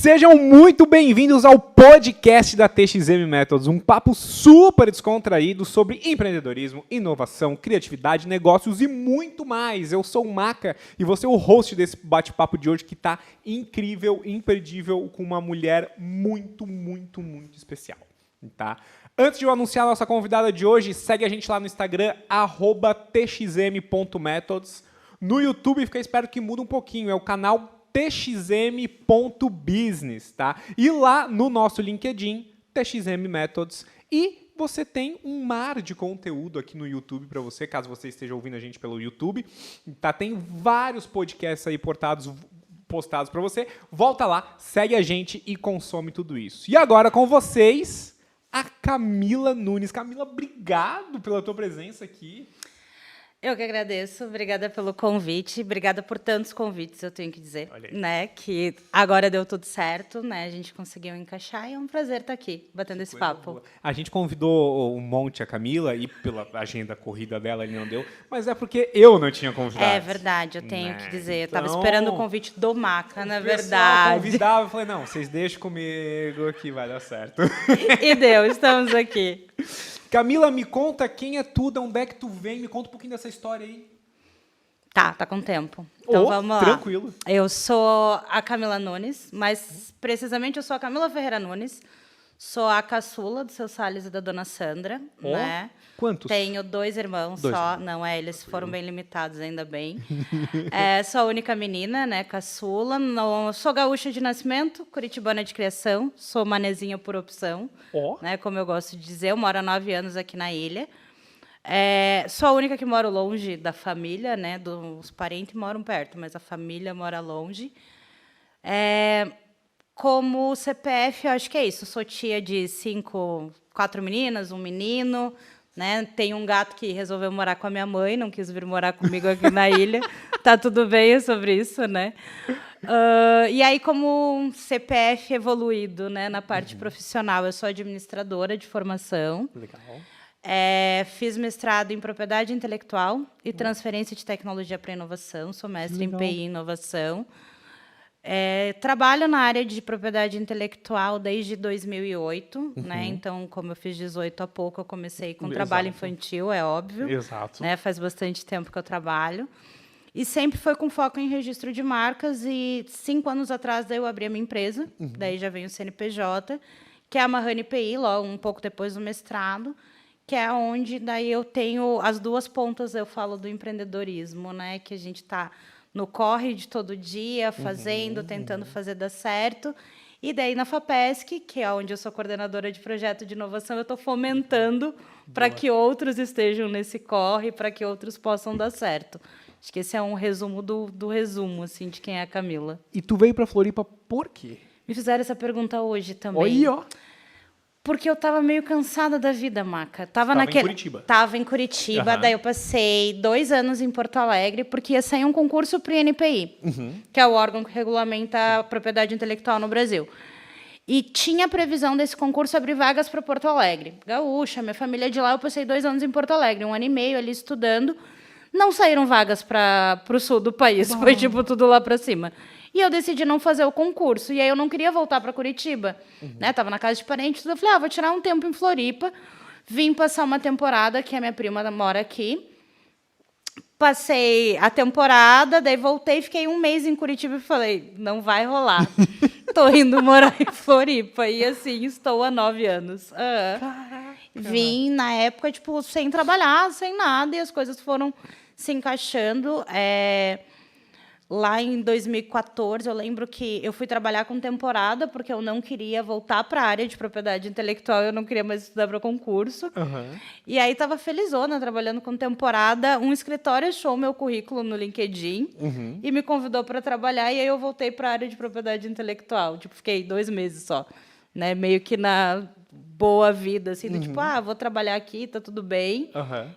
Sejam muito bem-vindos ao podcast da TXM Methods, um papo super descontraído sobre empreendedorismo, inovação, criatividade, negócios e muito mais. Eu sou o Maca e vou ser o host desse bate-papo de hoje que está incrível, imperdível, com uma mulher muito especial, tá? Antes de eu anunciar a nossa convidada de hoje, segue a gente lá no Instagram, @txm.methods. No YouTube, fica esperto que muda um pouquinho, é o canal txm.business, tá? E lá no nosso LinkedIn, TXM Methods. E você tem um mar de conteúdo aqui no YouTube para você, caso você esteja ouvindo a gente pelo YouTube. Tá? Tem vários podcasts aí postados para você. Volta lá, segue a gente e consome tudo isso. E agora com vocês, a Camila Nunes. Camila, obrigado pela tua presença aqui. Eu que agradeço, obrigada pelo convite, obrigada por tantos convites, eu tenho que dizer, né, que agora deu tudo certo, né, a gente conseguiu encaixar e é um prazer estar aqui, batendo esse papo. Boa. A gente convidou um monte a Camila e pela agenda corrida dela ele não deu, mas é porque eu não tinha convidado. É verdade, eu tenho que dizer, eu estava esperando o convite do Maca, na verdade. Eu convidava e falei, não, vocês deixam comigo que vai dar certo. E deu, estamos aqui. Camila, me conta quem é tu, de onde é que tu vem, me conta um pouquinho dessa história aí. Tá com tempo. Então vamos lá. Tranquilo. Eu sou a Camila Nunes, mas precisamente eu sou a Camila Ferreira Nunes, sou a caçula do seu Salles e da dona Sandra, né? Quantos? Tenho 2 irmãos só, não é, eles foram bem limitados, ainda bem. Sou a única menina, né, caçula, sou gaúcha de nascimento, curitibana de criação, sou manezinha por opção, né, como eu gosto de dizer, eu moro há 9 anos aqui na ilha. Sou a única que moro longe da família, né, os parentes moram perto, mas a família mora longe. Como CPF, eu acho que é isso, sou tia de 4 meninas, um menino, né? Tem um gato que resolveu morar com a minha mãe, não quis vir morar comigo aqui na ilha. Tá tudo bem sobre isso, né? E aí, como um CPF evoluído, né, na parte profissional, eu sou administradora de formação. Legal. Fiz mestrado em propriedade intelectual e transferência de tecnologia para inovação. Sou mestre em PI e inovação. Trabalho na área de propriedade intelectual desde 2008, né? Então, como eu fiz 18 há pouco, eu comecei com trabalho infantil, é óbvio. Exato. Né? Faz bastante tempo que eu trabalho. E sempre foi com foco em registro de marcas. E 5 anos atrás, daí eu abri a minha empresa. Daí já veio o CNPJ, que é a Mahani PI, logo um pouco depois do mestrado, que é onde daí eu tenho as duas pontas, eu falo do empreendedorismo, né? Que a gente está no corre de todo dia, fazendo, tentando fazer dar certo. E daí, na FAPESC, que é onde eu sou coordenadora de projeto de inovação, eu estou fomentando para que outros estejam nesse corre, para que outros possam dar certo. Acho que esse é um resumo do resumo, assim, de quem é a Camila. E tu veio para Floripa por quê? Me fizeram essa pergunta hoje também. Oi, ó. Porque eu estava meio cansada da vida, Maca. Em Curitiba. Tava em Curitiba, daí eu passei 2 anos em Porto Alegre, porque ia sair um concurso para o INPI, que é o órgão que regulamenta a propriedade intelectual no Brasil. E tinha previsão desse concurso abrir vagas para Porto Alegre. Gaúcha, minha família é de lá, eu passei 2 anos em Porto Alegre, 1 ano e meio ali estudando. Não saíram vagas para o sul do país, foi tipo tudo lá para cima. E eu decidi não fazer o concurso. E aí eu não queria voltar para Curitiba. Né? Tava na casa de parentes. Eu falei, vou tirar um tempo em Floripa. Vim passar uma temporada, que a minha prima mora aqui. Passei a temporada, daí voltei, fiquei 1 mês em Curitiba e falei, não vai rolar. Tô indo morar em Floripa. E assim, estou há 9 anos. Caraca. Vim, na época, tipo, sem trabalhar, sem nada. E as coisas foram se encaixando. Lá em 2014, eu lembro que eu fui trabalhar com temporada, porque eu não queria voltar para a área de propriedade intelectual, eu não queria mais estudar para concurso. E aí estava felizona, trabalhando com temporada. Um escritório achou meu currículo no LinkedIn e me convidou para trabalhar, e aí eu voltei para a área de propriedade intelectual. Tipo, fiquei 2 meses só, né? Meio que na boa vida, assim, do tipo, vou trabalhar aqui, tá tudo bem.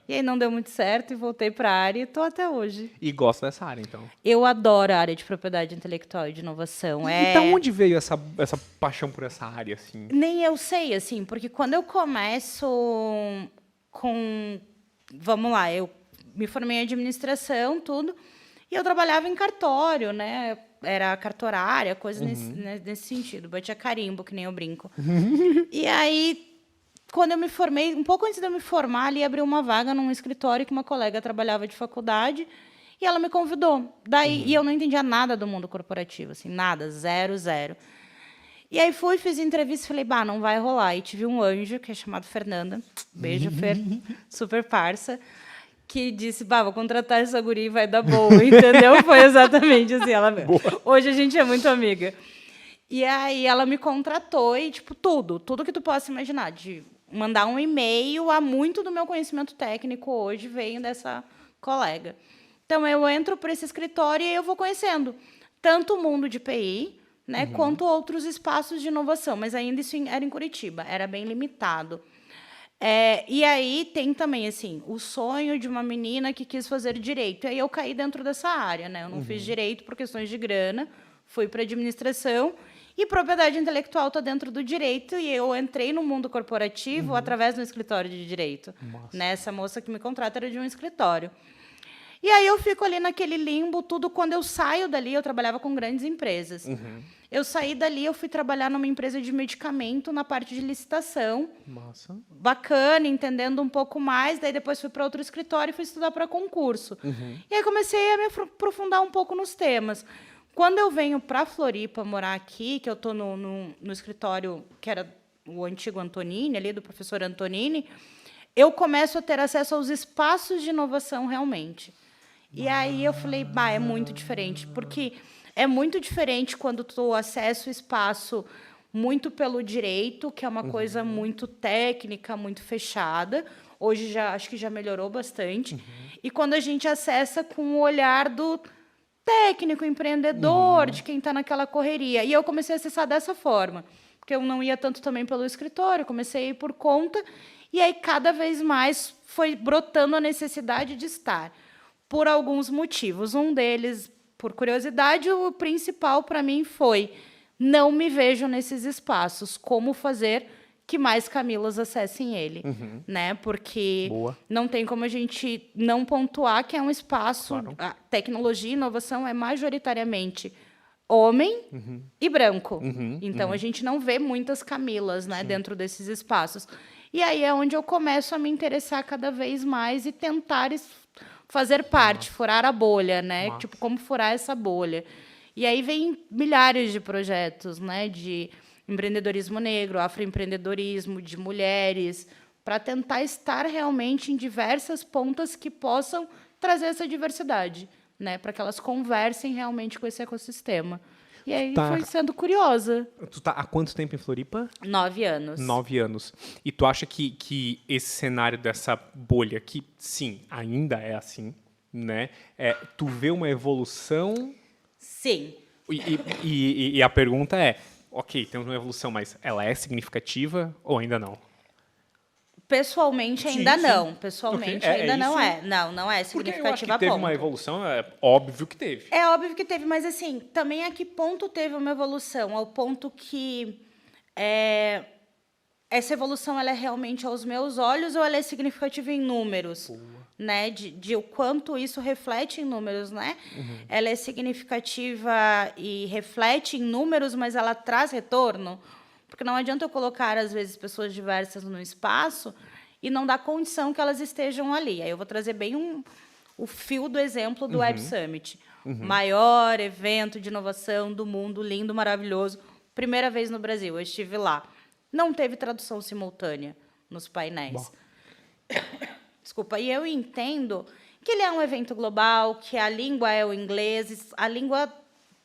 E aí não deu muito certo e voltei para a área e estou até hoje. E gosta dessa área, então? Eu adoro a área de propriedade intelectual e de inovação. E da onde veio essa paixão por essa área, assim? Nem eu sei, assim, porque quando eu começo com... Vamos lá, eu me formei em administração, tudo, e eu trabalhava em cartório, né? era cartorária, coisa nesse sentido. Batia carimbo, que nem eu brinco. E aí, quando eu me formei, um pouco antes de eu me formar, ali abriu uma vaga num escritório que uma colega trabalhava de faculdade e ela me convidou. Daí, e eu não entendia nada do mundo corporativo, assim, nada, zero, zero. E aí fiz entrevista e falei, não vai rolar. E tive um anjo, que é chamado Fernanda, beijo, Fer, super parça, que disse, vou contratar essa guria e vai dar boa, entendeu? Foi exatamente assim. Hoje a gente é muito amiga. E aí ela me contratou e, tipo, tudo que tu possa imaginar, de mandar um e-mail, muito do meu conhecimento técnico hoje veio dessa colega. Então, eu entro para esse escritório e eu vou conhecendo tanto o mundo de PI, né, quanto outros espaços de inovação, mas ainda isso era em Curitiba, era bem limitado. E aí tem também assim o sonho de uma menina que quis fazer direito. E aí eu caí dentro dessa área, né? Eu não fiz direito por questões de grana, fui para administração e propriedade intelectual está dentro do direito e eu entrei no mundo corporativo através do escritório de direito. Né? Essa moça que me contrata era de um escritório. E aí eu fico ali naquele limbo, tudo. Quando eu saio dali, eu trabalhava com grandes empresas. Eu saí dali, eu fui trabalhar numa empresa de medicamento na parte de licitação. Massa. Bacana, entendendo um pouco mais. Daí depois fui para outro escritório e fui estudar para concurso. E aí comecei a me aprofundar um pouco nos temas. Quando eu venho para Floripa morar aqui, que eu estou no escritório que era o antigo Antonini, ali do professor Antonini, eu começo a ter acesso aos espaços de inovação realmente. E aí eu falei, é muito diferente, porque é muito diferente quando tu acessa o espaço muito pelo direito, que é uma coisa muito técnica, muito fechada. Hoje acho que já melhorou bastante. E quando a gente acessa com o olhar do técnico, empreendedor, de quem está naquela correria. E eu comecei a acessar dessa forma, porque eu não ia tanto também pelo escritório, comecei a ir por conta, e aí cada vez mais foi brotando a necessidade de estar, por alguns motivos. Um deles, por curiosidade, o principal para mim foi não me vejo nesses espaços, como fazer que mais Camilas acessem ele, né? Porque não tem como a gente não pontuar que é um espaço, a tecnologia e inovação é majoritariamente homem e branco. Então, a gente não vê muitas Camilas, né, dentro desses espaços. E aí é onde eu começo a me interessar cada vez mais e tentar fazer parte, furar a bolha, né? Tipo, como furar essa bolha. E aí vem milhares de projetos, né, de empreendedorismo negro, afroempreendedorismo, de mulheres, para tentar estar realmente em diversas pontas que possam trazer essa diversidade, né, para que elas conversem realmente com esse ecossistema. E aí foi sendo curiosa. Tu tá há quanto tempo em Floripa? 9 anos. 9 anos. E tu acha que esse cenário dessa bolha, que sim, ainda é assim, né? Tu vê uma evolução? Sim. E a pergunta é, ok, temos uma evolução, mas ela é significativa ou ainda não? Pessoalmente, ainda não. Pessoalmente, ainda não isso? é. Não é significativa. Porque eu acho que teve uma evolução, é óbvio que teve. É óbvio que teve, mas assim, também a que ponto teve uma evolução? Ao ponto que essa evolução ela é realmente aos meus olhos ou ela é significativa em números? Né? De o quanto isso reflete em números, né? Ela é significativa e reflete em números, mas ela traz retorno? Porque não adianta eu colocar, às vezes, pessoas diversas no espaço e não dar condição que elas estejam ali. Aí eu vou trazer bem o fio do exemplo do Web Summit. Maior evento de inovação do mundo, lindo, maravilhoso. Primeira vez no Brasil, eu estive lá. Não teve tradução simultânea nos painéis. Desculpa. E eu entendo que ele é um evento global, que a língua é o inglês, a língua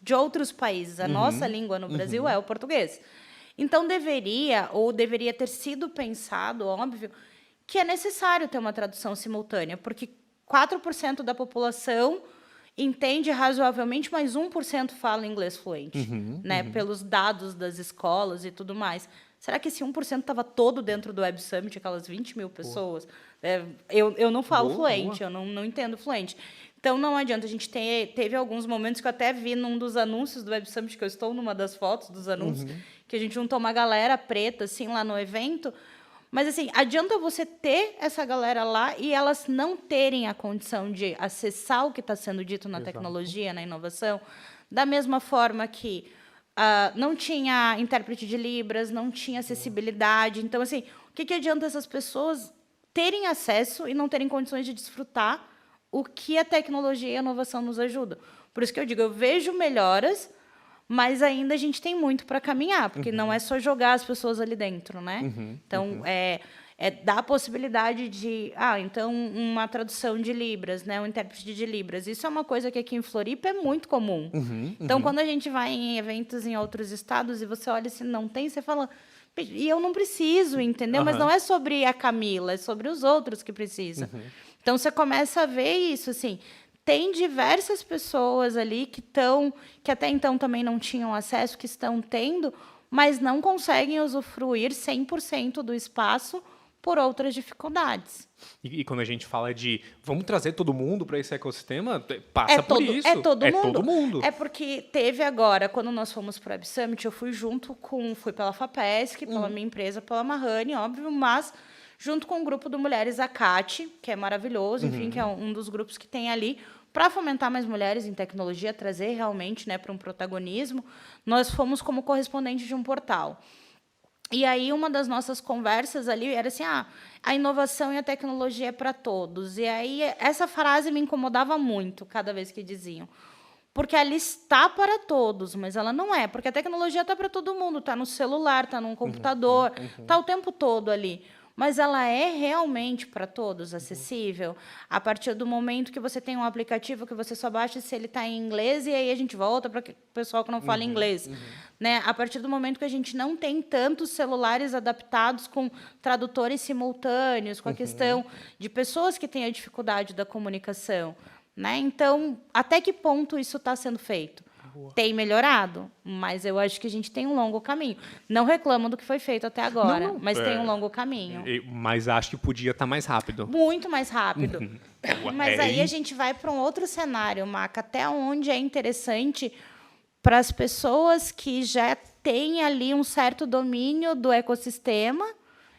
de outros países. A nossa língua no Brasil é o português. Então, deveria ter sido pensado, óbvio, que é necessário ter uma tradução simultânea, porque 4% da população entende razoavelmente, mas 1% fala inglês fluente, né? Pelos dados das escolas e tudo mais. Será que esse 1% estava todo dentro do Web Summit, aquelas 20 mil pessoas? Eu não falo fluente, eu não entendo fluente. Então, não adianta. A gente teve alguns momentos que eu até vi num dos anúncios do Web Summit, que eu estou numa das fotos dos anúncios, que a gente juntou uma galera preta, assim, lá no evento. Mas, assim, adianta você ter essa galera lá e elas não terem a condição de acessar o que está sendo dito na tecnologia, na inovação? Da mesma forma que não tinha intérprete de Libras, não tinha acessibilidade. Então, assim, o que adianta essas pessoas terem acesso e não terem condições de desfrutar o que a tecnologia e a inovação nos ajudam? Por isso que eu digo, eu vejo melhoras, mas ainda a gente tem muito para caminhar, porque não é só jogar as pessoas ali dentro, né? Então, dar a possibilidade de, então, uma tradução de Libras, né? Um intérprete de Libras. Isso é uma coisa que aqui em Floripa é muito comum. Então, quando a gente vai em eventos em outros estados e você olha e não tem, você fala, e eu não preciso, entendeu? Mas não é sobre a Camila, é sobre os outros que precisam. Então, você começa a ver isso, assim, tem diversas pessoas ali que até então também não tinham acesso, que estão tendo, mas não conseguem usufruir 100% do espaço por outras dificuldades. E quando a gente fala de vamos trazer todo mundo para esse ecossistema, passa por isso. É todo mundo. É porque teve agora, quando nós fomos para o Web Summit, eu fui fui pela FAPESC, pela minha empresa, pela Mahane, óbvio, mas junto com o grupo do Mulheres Acate, que é maravilhoso, enfim, que é um dos grupos que tem ali, para fomentar mais mulheres em tecnologia, trazer realmente, né, para um protagonismo, nós fomos como correspondente de um portal. E aí, uma das nossas conversas ali era assim, a inovação e a tecnologia é para todos. E aí, essa frase me incomodava muito cada vez que diziam. Porque ela está para todos, mas ela não é. Porque a tecnologia está para todo mundo. Está no celular, está no computador, está o tempo todo ali. Mas ela é realmente para todos acessível? A partir do momento que você tem um aplicativo que você só baixa se ele está em inglês, e aí a gente volta para o pessoal que não fala inglês. Né? A partir do momento que a gente não tem tantos celulares adaptados com tradutores simultâneos, com a questão de pessoas que têm a dificuldade da comunicação. Né? Então, até que ponto isso está sendo feito? Tem melhorado, mas eu acho que a gente tem um longo caminho. Não reclamo do que foi feito até agora, mas tem um longo caminho. Mas acho que podia estar mais rápido. Muito mais rápido. Mas aí a gente vai para um outro cenário, Maca, até onde é interessante para as pessoas que já têm ali um certo domínio do ecossistema,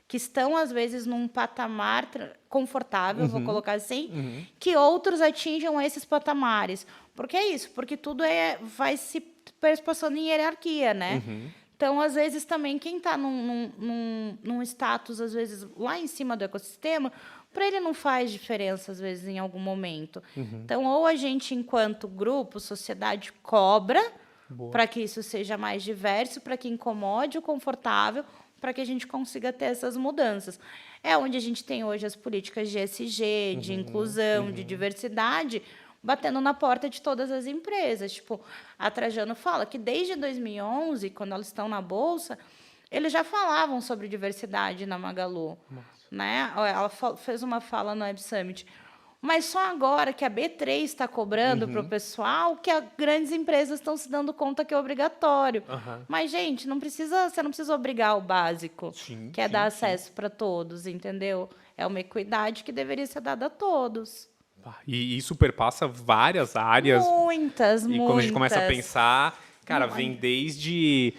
que estão, às vezes, num patamar confortável, vou colocar assim, que outros atinjam esses patamares. Por que isso? Porque tudo vai se passando em hierarquia, né? Então, às vezes, também, quem está num status, às vezes, lá em cima do ecossistema, para ele não faz diferença, às vezes, em algum momento. Então, ou a gente, enquanto grupo, sociedade, cobra para que isso seja mais diverso, para que incomode o confortável, para que a gente consiga ter essas mudanças. É onde a gente tem hoje as políticas de ESG, de inclusão, de diversidade, batendo na porta de todas as empresas. Tipo, a Trajano fala que desde 2011, quando elas estão na Bolsa, eles já falavam sobre diversidade na Magalu. Né? Ela fez uma fala no Web Summit. Mas só agora que a B3 está cobrando para o pessoal que as grandes empresas estão se dando conta que é obrigatório. Mas, gente, você não precisa obrigar o básico, que é dar acesso para todos, entendeu? É uma equidade que deveria ser dada a todos. E superpassa várias áreas. Muitas. E quando a gente começa a pensar, cara, vem desde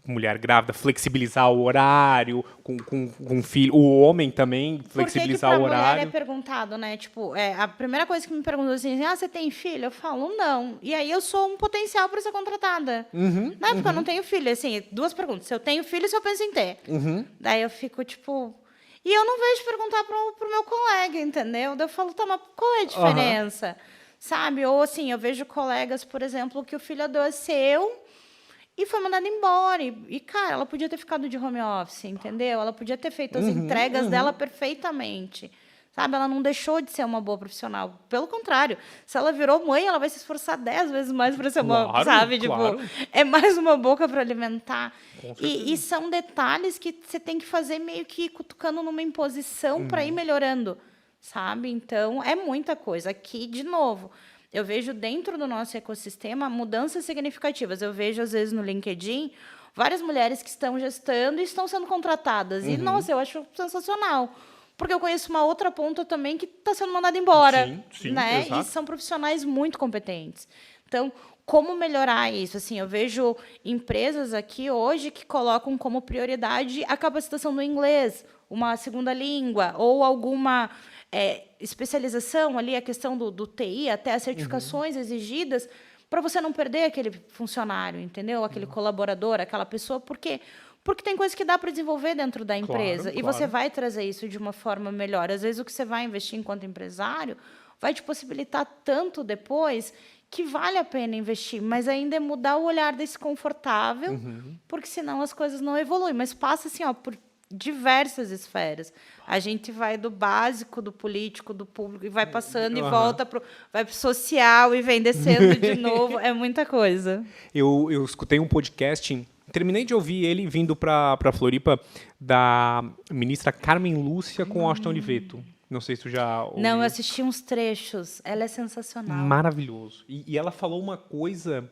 mulher grávida, flexibilizar o horário, com filho, o homem também, flexibilizar o horário. Mulher é perguntado, né? Tipo, a primeira coisa que me perguntou assim, você tem filho? Eu falo, não. E aí eu sou um potencial para ser contratada. Na época eu não tenho filho. Assim, duas perguntas. Se eu tenho filho, se eu penso em ter. Daí eu fico, tipo... E eu não vejo perguntar pro meu colega, entendeu? Daí eu falo, tá, mas qual é a diferença? Sabe? Ou assim, eu vejo colegas, por exemplo, que o filho adoeceu e foi mandada embora. E, cara, ela podia ter ficado de home office, entendeu? Ela podia ter feito as entregas dela perfeitamente. Sabe? Ela não deixou de ser uma boa profissional. Pelo contrário, se ela virou mãe, ela vai se esforçar 10 vezes mais para ser uma, sabe? Claro. Tipo, é mais uma boca para alimentar. E são detalhes que você tem que fazer meio que cutucando numa imposição para ir melhorando, sabe? Então, é muita coisa. Aqui, de novo, eu vejo dentro do nosso ecossistema mudanças significativas. Eu vejo, às vezes, no LinkedIn, várias mulheres que estão gestando e estão sendo contratadas. E, nossa, eu acho sensacional. Porque eu conheço uma outra ponta também que está sendo mandada embora. Sim, né? exato. E são profissionais muito competentes. Então, como melhorar isso? Assim, eu vejo empresas aqui hoje que colocam como prioridade a capacitação do inglês, uma segunda língua, ou alguma especialização ali, a questão do TI, até as certificações exigidas, para você não perder aquele funcionário, entendeu? Aquele colaborador, aquela pessoa, porque tem coisas que dá para desenvolver dentro da empresa e você vai trazer isso de uma forma melhor. Às vezes o que você vai investir enquanto empresário vai te possibilitar tanto depois que vale a pena investir, mas ainda é mudar o olhar desse confortável, porque senão as coisas não evoluem. Mas passa assim, por diversas esferas. A gente vai do básico, do político, do público, e vai passando e volta vai pro social e vem descendo de novo. É muita coisa. Eu escutei um podcast, terminei de ouvir ele vindo para Floripa, da ministra Carmen Lúcia com Washington Oliveto. Não sei se tu já ouviu. Não, eu assisti uns trechos. Ela é sensacional. Maravilhoso. E ela falou uma coisa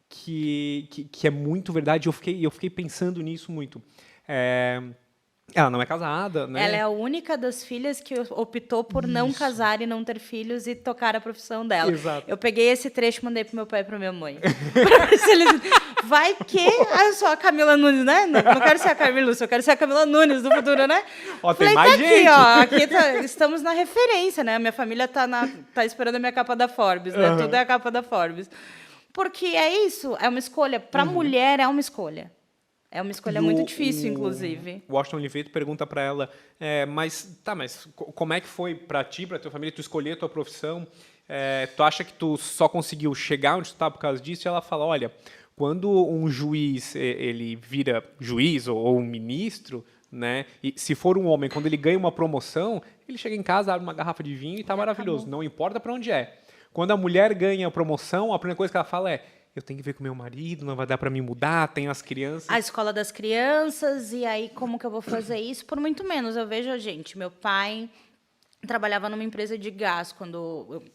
que é muito verdade. Eu fiquei pensando nisso muito. Ela não é casada, né? Ela é a única das filhas que optou por não casar e não ter filhos e tocar a profissão dela. Exato. Eu peguei esse trecho e mandei pro meu pai e pra minha mãe. Pra ver se eles... Vai que eu sou a Camila Nunes, né? Não quero ser a Carmen Lúcia, eu quero ser a Camila Nunes do futuro, né? Ó, Falei, tem mais gente. Aqui estamos na referência, né? A minha família tá esperando a minha capa da Forbes, né? Tudo é a capa da Forbes. Porque é isso, é uma escolha. Pra mulher, é uma escolha. É uma escolha muito difícil, inclusive. O Washington Oliveto pergunta para ela, mas como é que foi para ti, para tua família, tu escolher a tua profissão? Tu acha que tu só conseguiu chegar onde tu tá por causa disso? E ela fala, olha, quando um juiz ele vira juiz ou um ministro, né? E se for um homem, quando ele ganha uma promoção, ele chega em casa, abre uma garrafa de vinho e tá maravilhoso. Não importa para onde é. Quando a mulher ganha a promoção, a primeira coisa que ela fala é: eu tenho que ver com meu marido, não vai dar para me mudar, tenho as crianças. A escola das crianças, e aí como que eu vou fazer isso? Por muito menos. Eu vejo, gente, meu pai trabalhava numa empresa de gás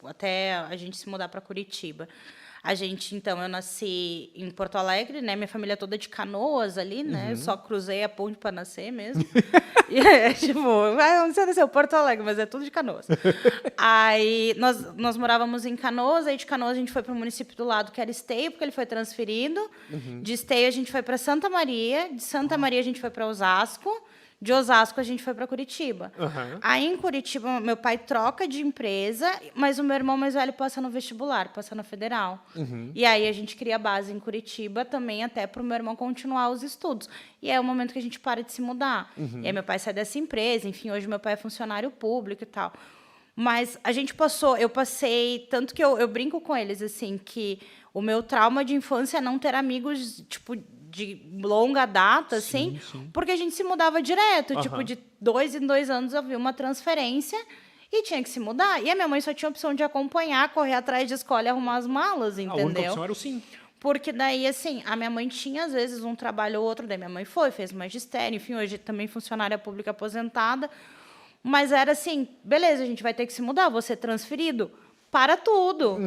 até a gente se mudar para Curitiba. Então, eu nasci em Porto Alegre, né? Minha família toda de Canoas ali, né? Eu só cruzei a ponte para nascer mesmo. E não sei nasceu Porto Alegre, mas é tudo de Canoas. Aí, nós morávamos em Canoas, aí de Canoas a gente foi para o município do lado, que era Esteio, porque ele foi transferido. De Esteio a gente foi para Santa Maria, de Santa Maria a gente foi para Osasco, de Osasco a gente foi para Curitiba. Aí em Curitiba meu pai troca de empresa, mas o meu irmão mais velho passa no vestibular, passa na Federal. E aí a gente cria base em Curitiba também até para o meu irmão continuar os estudos. E é o momento que a gente para de se mudar. E aí meu pai sai dessa empresa, enfim, hoje meu pai é funcionário público e tal. Mas eu passei, tanto que eu brinco com eles, assim, que o meu trauma de infância é não ter amigos, tipo, de longa data, assim, porque a gente se mudava direto, tipo, de 2 em 2 anos havia uma transferência e tinha que se mudar. E a minha mãe só tinha a opção de acompanhar, correr atrás de escola e arrumar as malas, entendeu? A única opção era o sim. Porque daí, assim, a minha mãe tinha, às vezes, um trabalho ou outro, daí minha mãe fez magistério, enfim, hoje também funcionária pública aposentada, mas era assim, beleza, a gente vai ter que se mudar, vou ser transferido para tudo.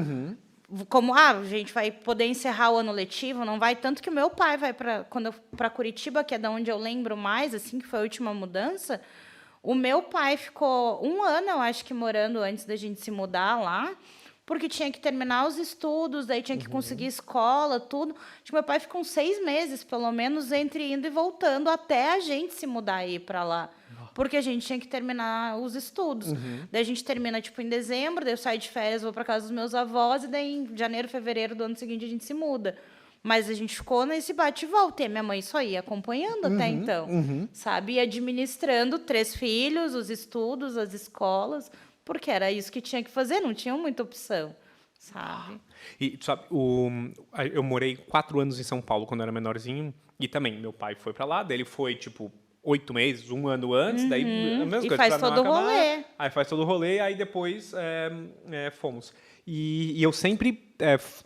Como a gente vai poder encerrar o ano letivo, não vai, tanto que o meu pai vai para Curitiba, que é da onde eu lembro mais, assim, que foi a última mudança. O meu pai ficou 1 ano, eu acho que morando antes da gente se mudar lá, porque tinha que terminar os estudos, daí tinha que conseguir escola, tudo. Acho que meu pai ficou uns 6 meses, pelo menos, entre indo e voltando, até a gente se mudar e ir para lá. Porque a gente tinha que terminar os estudos. Daí a gente termina, tipo, em dezembro, daí eu saio de férias, vou para casa dos meus avós, e daí em janeiro, fevereiro do ano seguinte a gente se muda. Mas a gente ficou nesse bate e volta, e a minha mãe só ia acompanhando até então, sabe? E administrando 3 filhos, os estudos, as escolas, porque era isso que tinha que fazer, não tinha muita opção, sabe? E, tu sabe, eu morei 4 anos em São Paulo quando eu era menorzinho, e também meu pai foi para lá, daí ele foi, tipo, 8 meses, 1 ano antes, daí a mesma coisa. E faz todo o rolê. Aí faz todo o rolê, aí depois fomos. E eu sempre,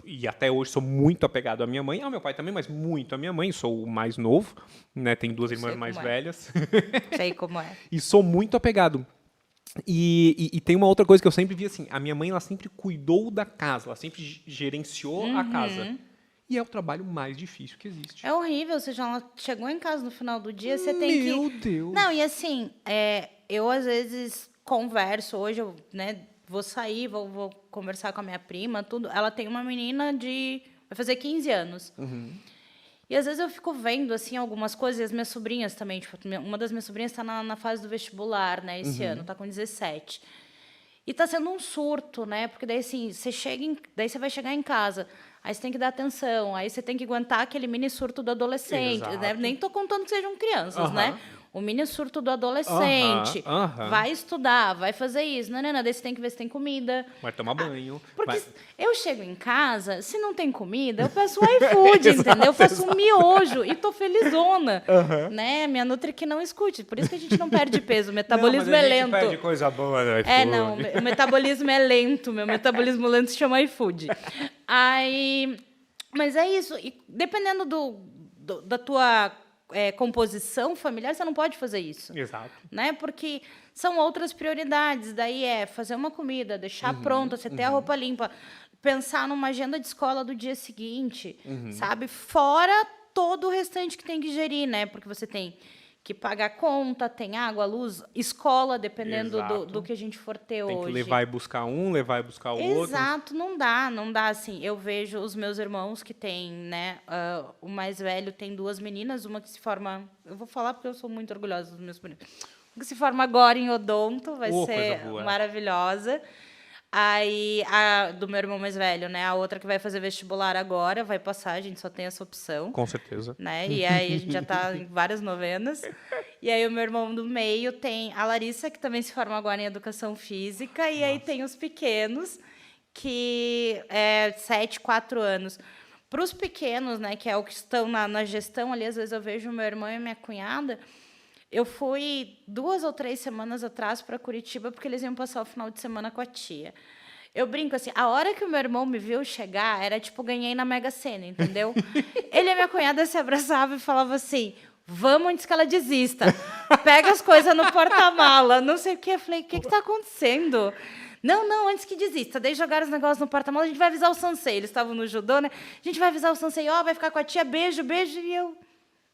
e até hoje, sou muito apegado à minha mãe, ao meu pai também, mas muito à minha mãe. Sou o mais novo, né? Tenho 2 irmãs mais velhas. Sei como é. E sou muito apegado. E tem uma outra coisa que eu sempre vi assim, a minha mãe, ela sempre cuidou da casa, ela sempre gerenciou a casa. E é o trabalho mais difícil que existe. É horrível, você já chegou em casa no final do dia, você tem que... Meu Deus! Não, e assim, eu às vezes converso, hoje eu, né, vou sair, vou conversar com a minha prima, tudo. Ela tem uma menina vai fazer 15 anos. E às vezes eu fico vendo, assim, algumas coisas, e as minhas sobrinhas também, tipo, uma das minhas sobrinhas está na fase do vestibular, né, esse ano, está com 17. E tá sendo um surto, né? Porque daí, assim, daí você vai chegar em casa, aí você tem que dar atenção, aí você tem que aguentar aquele mini surto do adolescente, né? Exato. Nem tô contando que sejam crianças, Aham. né? O mini surto do Aham, adolescente. aham. Vai estudar, vai fazer isso. Não. Daí você tem que ver se tem comida. Vai tomar banho. Porque vai- eu chego em casa, se não tem comida, eu peço um iFood, entendeu? Eu faço um miojo e tô felizona, né? Minha nutri que não escute. Por isso que a gente não perde peso, o metabolismo não, mas é a gente lento. perde coisa boa no É, iFood. não, o metabolismo é lento, meu metabolismo lento se chama iFood. Aí, mas é isso, e dependendo da tua composição familiar, você não pode fazer isso. Exato. Né? Porque são outras prioridades. Daí é fazer uma comida, deixar pronta, você ter a roupa limpa, pensar numa agenda de escola do dia seguinte, sabe? Fora todo o restante que tem que gerir, né? Porque você tem que pagar conta, tem água, luz, escola, dependendo Exato. do que a gente for ter Tem hoje. que levar e buscar um, levar e buscar o outro. Exato, não dá assim. Eu vejo os meus irmãos que têm, né? O mais velho tem 2 meninas, uma que se forma. Eu vou falar porque eu sou muito orgulhosa dos meus meninos. Uma que se forma agora em odonto, vai ser Coisa boa. maravilhosa. Aí, a do meu irmão mais velho, né? A outra que vai fazer vestibular agora, vai passar, a gente só tem essa opção. Com certeza. Né? E aí a gente já está em várias novenas. E aí o meu irmão do meio tem a Larissa, que também se forma agora em Educação Física. E aí tem os pequenos, que é 7, 4 anos. Para os pequenos, né, que é o que estão na gestão ali, às vezes eu vejo o meu irmão e a minha cunhada. Eu fui 2 ou 3 semanas atrás para Curitiba, porque eles iam passar o final de semana com a tia. Eu brinco assim, a hora que o meu irmão me viu chegar, era tipo, ganhei na Mega Sena, entendeu? Ele e a minha cunhada se abraçavam e falavam assim, vamos antes que ela desista. Pega as coisas no porta-mala, não sei o quê. Eu falei, o que está acontecendo? Não, antes que desista. Daí jogaram os negócios no porta-mala, a gente vai avisar o Sansei. Eles estavam no judô, né? A gente vai avisar o Sansei, vai ficar com a tia, beijo. E eu...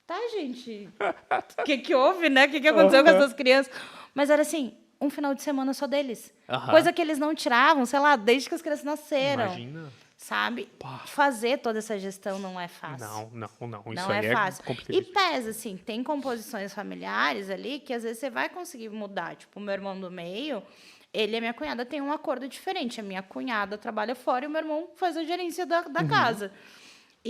Tá, gente. O que houve, né? O que aconteceu com essas crianças? Mas era assim, um final de semana só deles. Coisa que eles não tiravam, sei lá, desde que as crianças nasceram. Imagina. Sabe? Fazer toda essa gestão não é fácil. Não. Isso Não aí é fácil. complicado. E pesa, assim, tem composições familiares ali que às vezes você vai conseguir mudar. Tipo, o meu irmão do meio, ele e a minha cunhada têm um acordo diferente. A minha cunhada trabalha fora e o meu irmão faz a gerência da casa.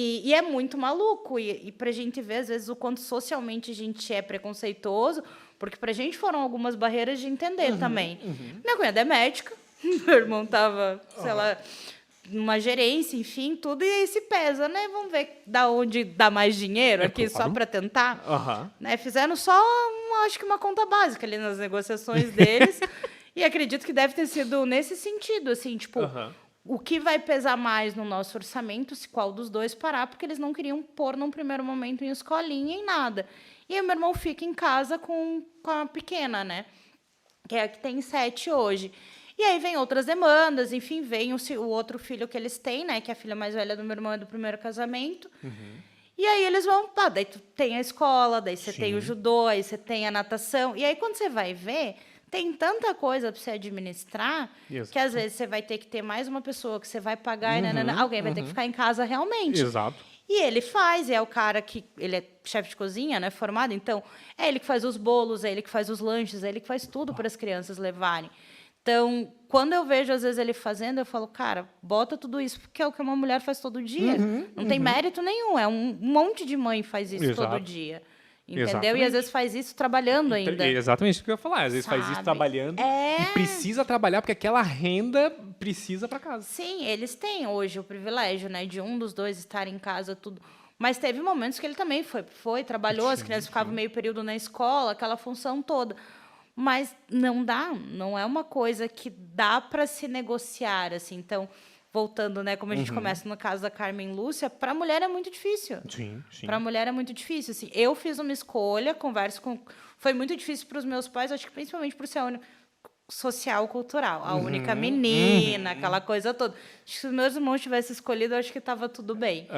E é muito maluco. E pra gente ver, às vezes, o quanto socialmente a gente é preconceituoso, porque pra gente foram algumas barreiras de entender também. Minha cunhada é médica, meu irmão tava, sei lá, numa gerência, enfim, tudo, e aí se pesa, né? Vamos ver da onde dá mais dinheiro aqui, claro. só para tentar. Aham. Né? Fizeram só, acho que uma conta básica ali nas negociações deles, e acredito que deve ter sido nesse sentido, assim, tipo, o que vai pesar mais no nosso orçamento, se qual dos dois parar, porque eles não queriam pôr num primeiro momento em escolinha, em nada. E aí o meu irmão fica em casa com a pequena, né? Que é a que tem 7 hoje. E aí vem outras demandas, enfim, vem o outro filho que eles têm, né? Que é a filha mais velha do meu irmão é do primeiro casamento. E aí eles vão, daí tu tem a escola, daí você tem o judô, aí você tem a natação. E aí quando você vai ver, tem tanta coisa para você administrar que às vezes você vai ter que ter mais uma pessoa que você vai pagar e alguém vai ter que ficar em casa realmente. Exato. E ele faz, é o cara que... Ele é chefe de cozinha, né, formado, então é ele que faz os bolos, é ele que faz os lanches, é ele que faz tudo para as crianças levarem. Então, quando eu vejo, às vezes, ele fazendo, eu falo, cara, bota tudo isso, porque é o que uma mulher faz todo dia. Não tem mérito nenhum, é um monte de mãe faz isso todo dia. Entendeu? Exatamente. E às vezes faz isso trabalhando ainda. Exatamente isso que eu ia falar. Às vezes faz isso trabalhando e precisa trabalhar porque aquela renda precisa para casa. Sim, eles têm hoje o privilégio, né, de um dos dois estar em casa, tudo. Mas teve momentos que ele também trabalhou, as crianças ficavam meio período na escola, aquela função toda. Mas não é uma coisa que dá para se negociar, assim. Então, voltando, né, como a gente começa no caso da Carmen Lúcia, para a mulher é muito difícil. Sim. Para a mulher é muito difícil, assim. Eu fiz uma escolha, foi muito difícil para os meus pais, acho que principalmente por ser a única social, cultural, a única menina, aquela coisa toda. Acho que se os meus irmãos tivessem escolhido, eu acho que estava tudo bem.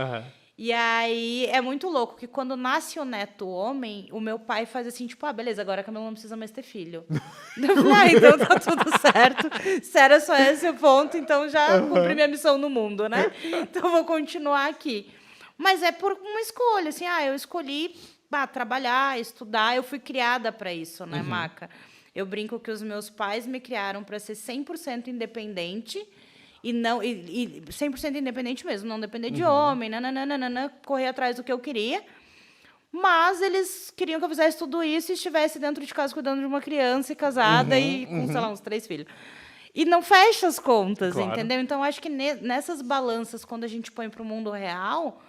E aí, é muito louco que quando nasce o neto homem, o meu pai faz assim, tipo, beleza, agora a Camila não precisa mais ter filho. Eu falei, então tá tudo certo. Se era só esse o ponto, então já cumpri minha missão no mundo, né? Então vou continuar aqui. Mas é por uma escolha, assim, eu escolhi trabalhar, estudar, eu fui criada para isso, né, Maca? Eu brinco que os meus pais me criaram para ser 100% independente e não e 100% independente mesmo, não depender de homem, nananana, correr atrás do que eu queria. Mas eles queriam que eu fizesse tudo isso e estivesse dentro de casa cuidando de uma criança e casada e com, sei lá, uns 3 filhos. E não fecha as contas, Claro. entendeu? Então, acho que nessas balanças, quando a gente põe para o mundo real,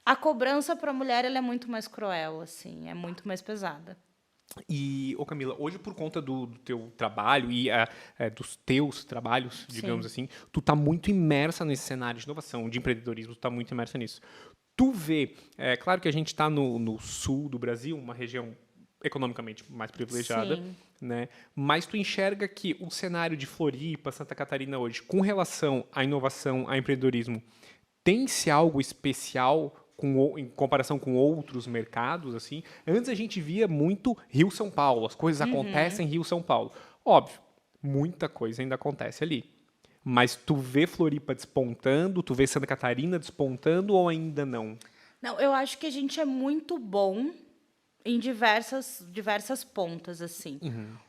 a cobrança para a mulher ela é muito mais cruel, assim, é muito mais pesada. E, ô Camila, hoje por conta do teu trabalho e dos teus trabalhos, digamos assim, tu tá muito imersa nesse cenário de inovação, de empreendedorismo, tu tá muito imersa nisso. Tu vê, claro que a gente está no sul do Brasil, uma região economicamente mais privilegiada, Sim. né? Mas tu enxerga que o cenário de Floripa, Santa Catarina hoje, com relação à inovação, a empreendedorismo, tem-se algo especial em comparação com outros mercados, assim? Antes a gente via muito Rio-São Paulo, as coisas acontecem em Rio-São Paulo. Óbvio, muita coisa ainda acontece ali. Mas tu vê Floripa despontando, tu vê Santa Catarina despontando ou ainda não? Não, eu acho que a gente é muito bom em diversas pontas, assim.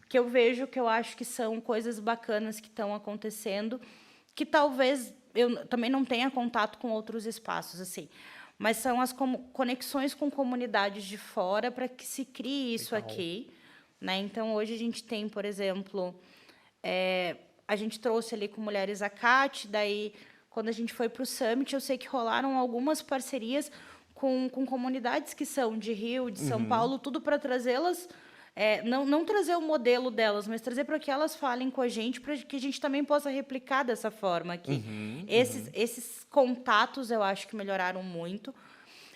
Que eu vejo, que eu acho que são coisas bacanas que estão acontecendo, que talvez eu também não tenha contato com outros espaços, assim. Mas são as conexões com comunidades de fora para que se crie isso Legal. aqui, né? Então, hoje a gente tem, por exemplo, a gente trouxe ali com Mulheres Acate, daí, quando a gente foi para o Summit, eu sei que rolaram algumas parcerias com comunidades que são de Rio, de São Paulo, tudo para trazê-las, não trazer o modelo delas, mas trazer para que elas falem com a gente, para que a gente também possa replicar dessa forma aqui. Esses contatos, eu acho que melhoraram muito.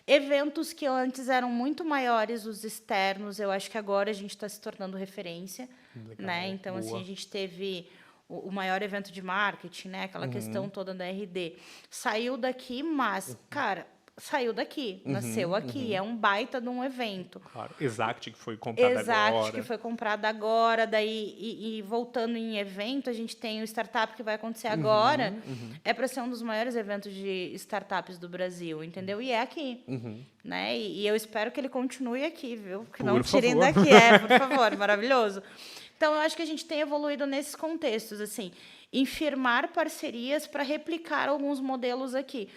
Eventos que antes eram muito maiores, os externos, eu acho que agora a gente está se tornando referência. Legal, Né? Então, boa. assim, a gente teve o maior evento de marketing, né? Aquela questão toda da RD. Saiu daqui, mas, cara, saiu daqui, nasceu aqui. É um baita de um evento. Claro. Exact, que foi comprada agora. Que foi comprada agora. Daí, e voltando em evento, a gente tem o Startup que vai acontecer agora. É para ser um dos maiores eventos de startups do Brasil, entendeu? E é aqui. Né? E eu espero que ele continue aqui, viu? Que não tirem daqui. Por favor, maravilhoso. Então, eu acho que a gente tem evoluído nesses contextos, assim, em firmar parcerias para replicar alguns modelos aqui.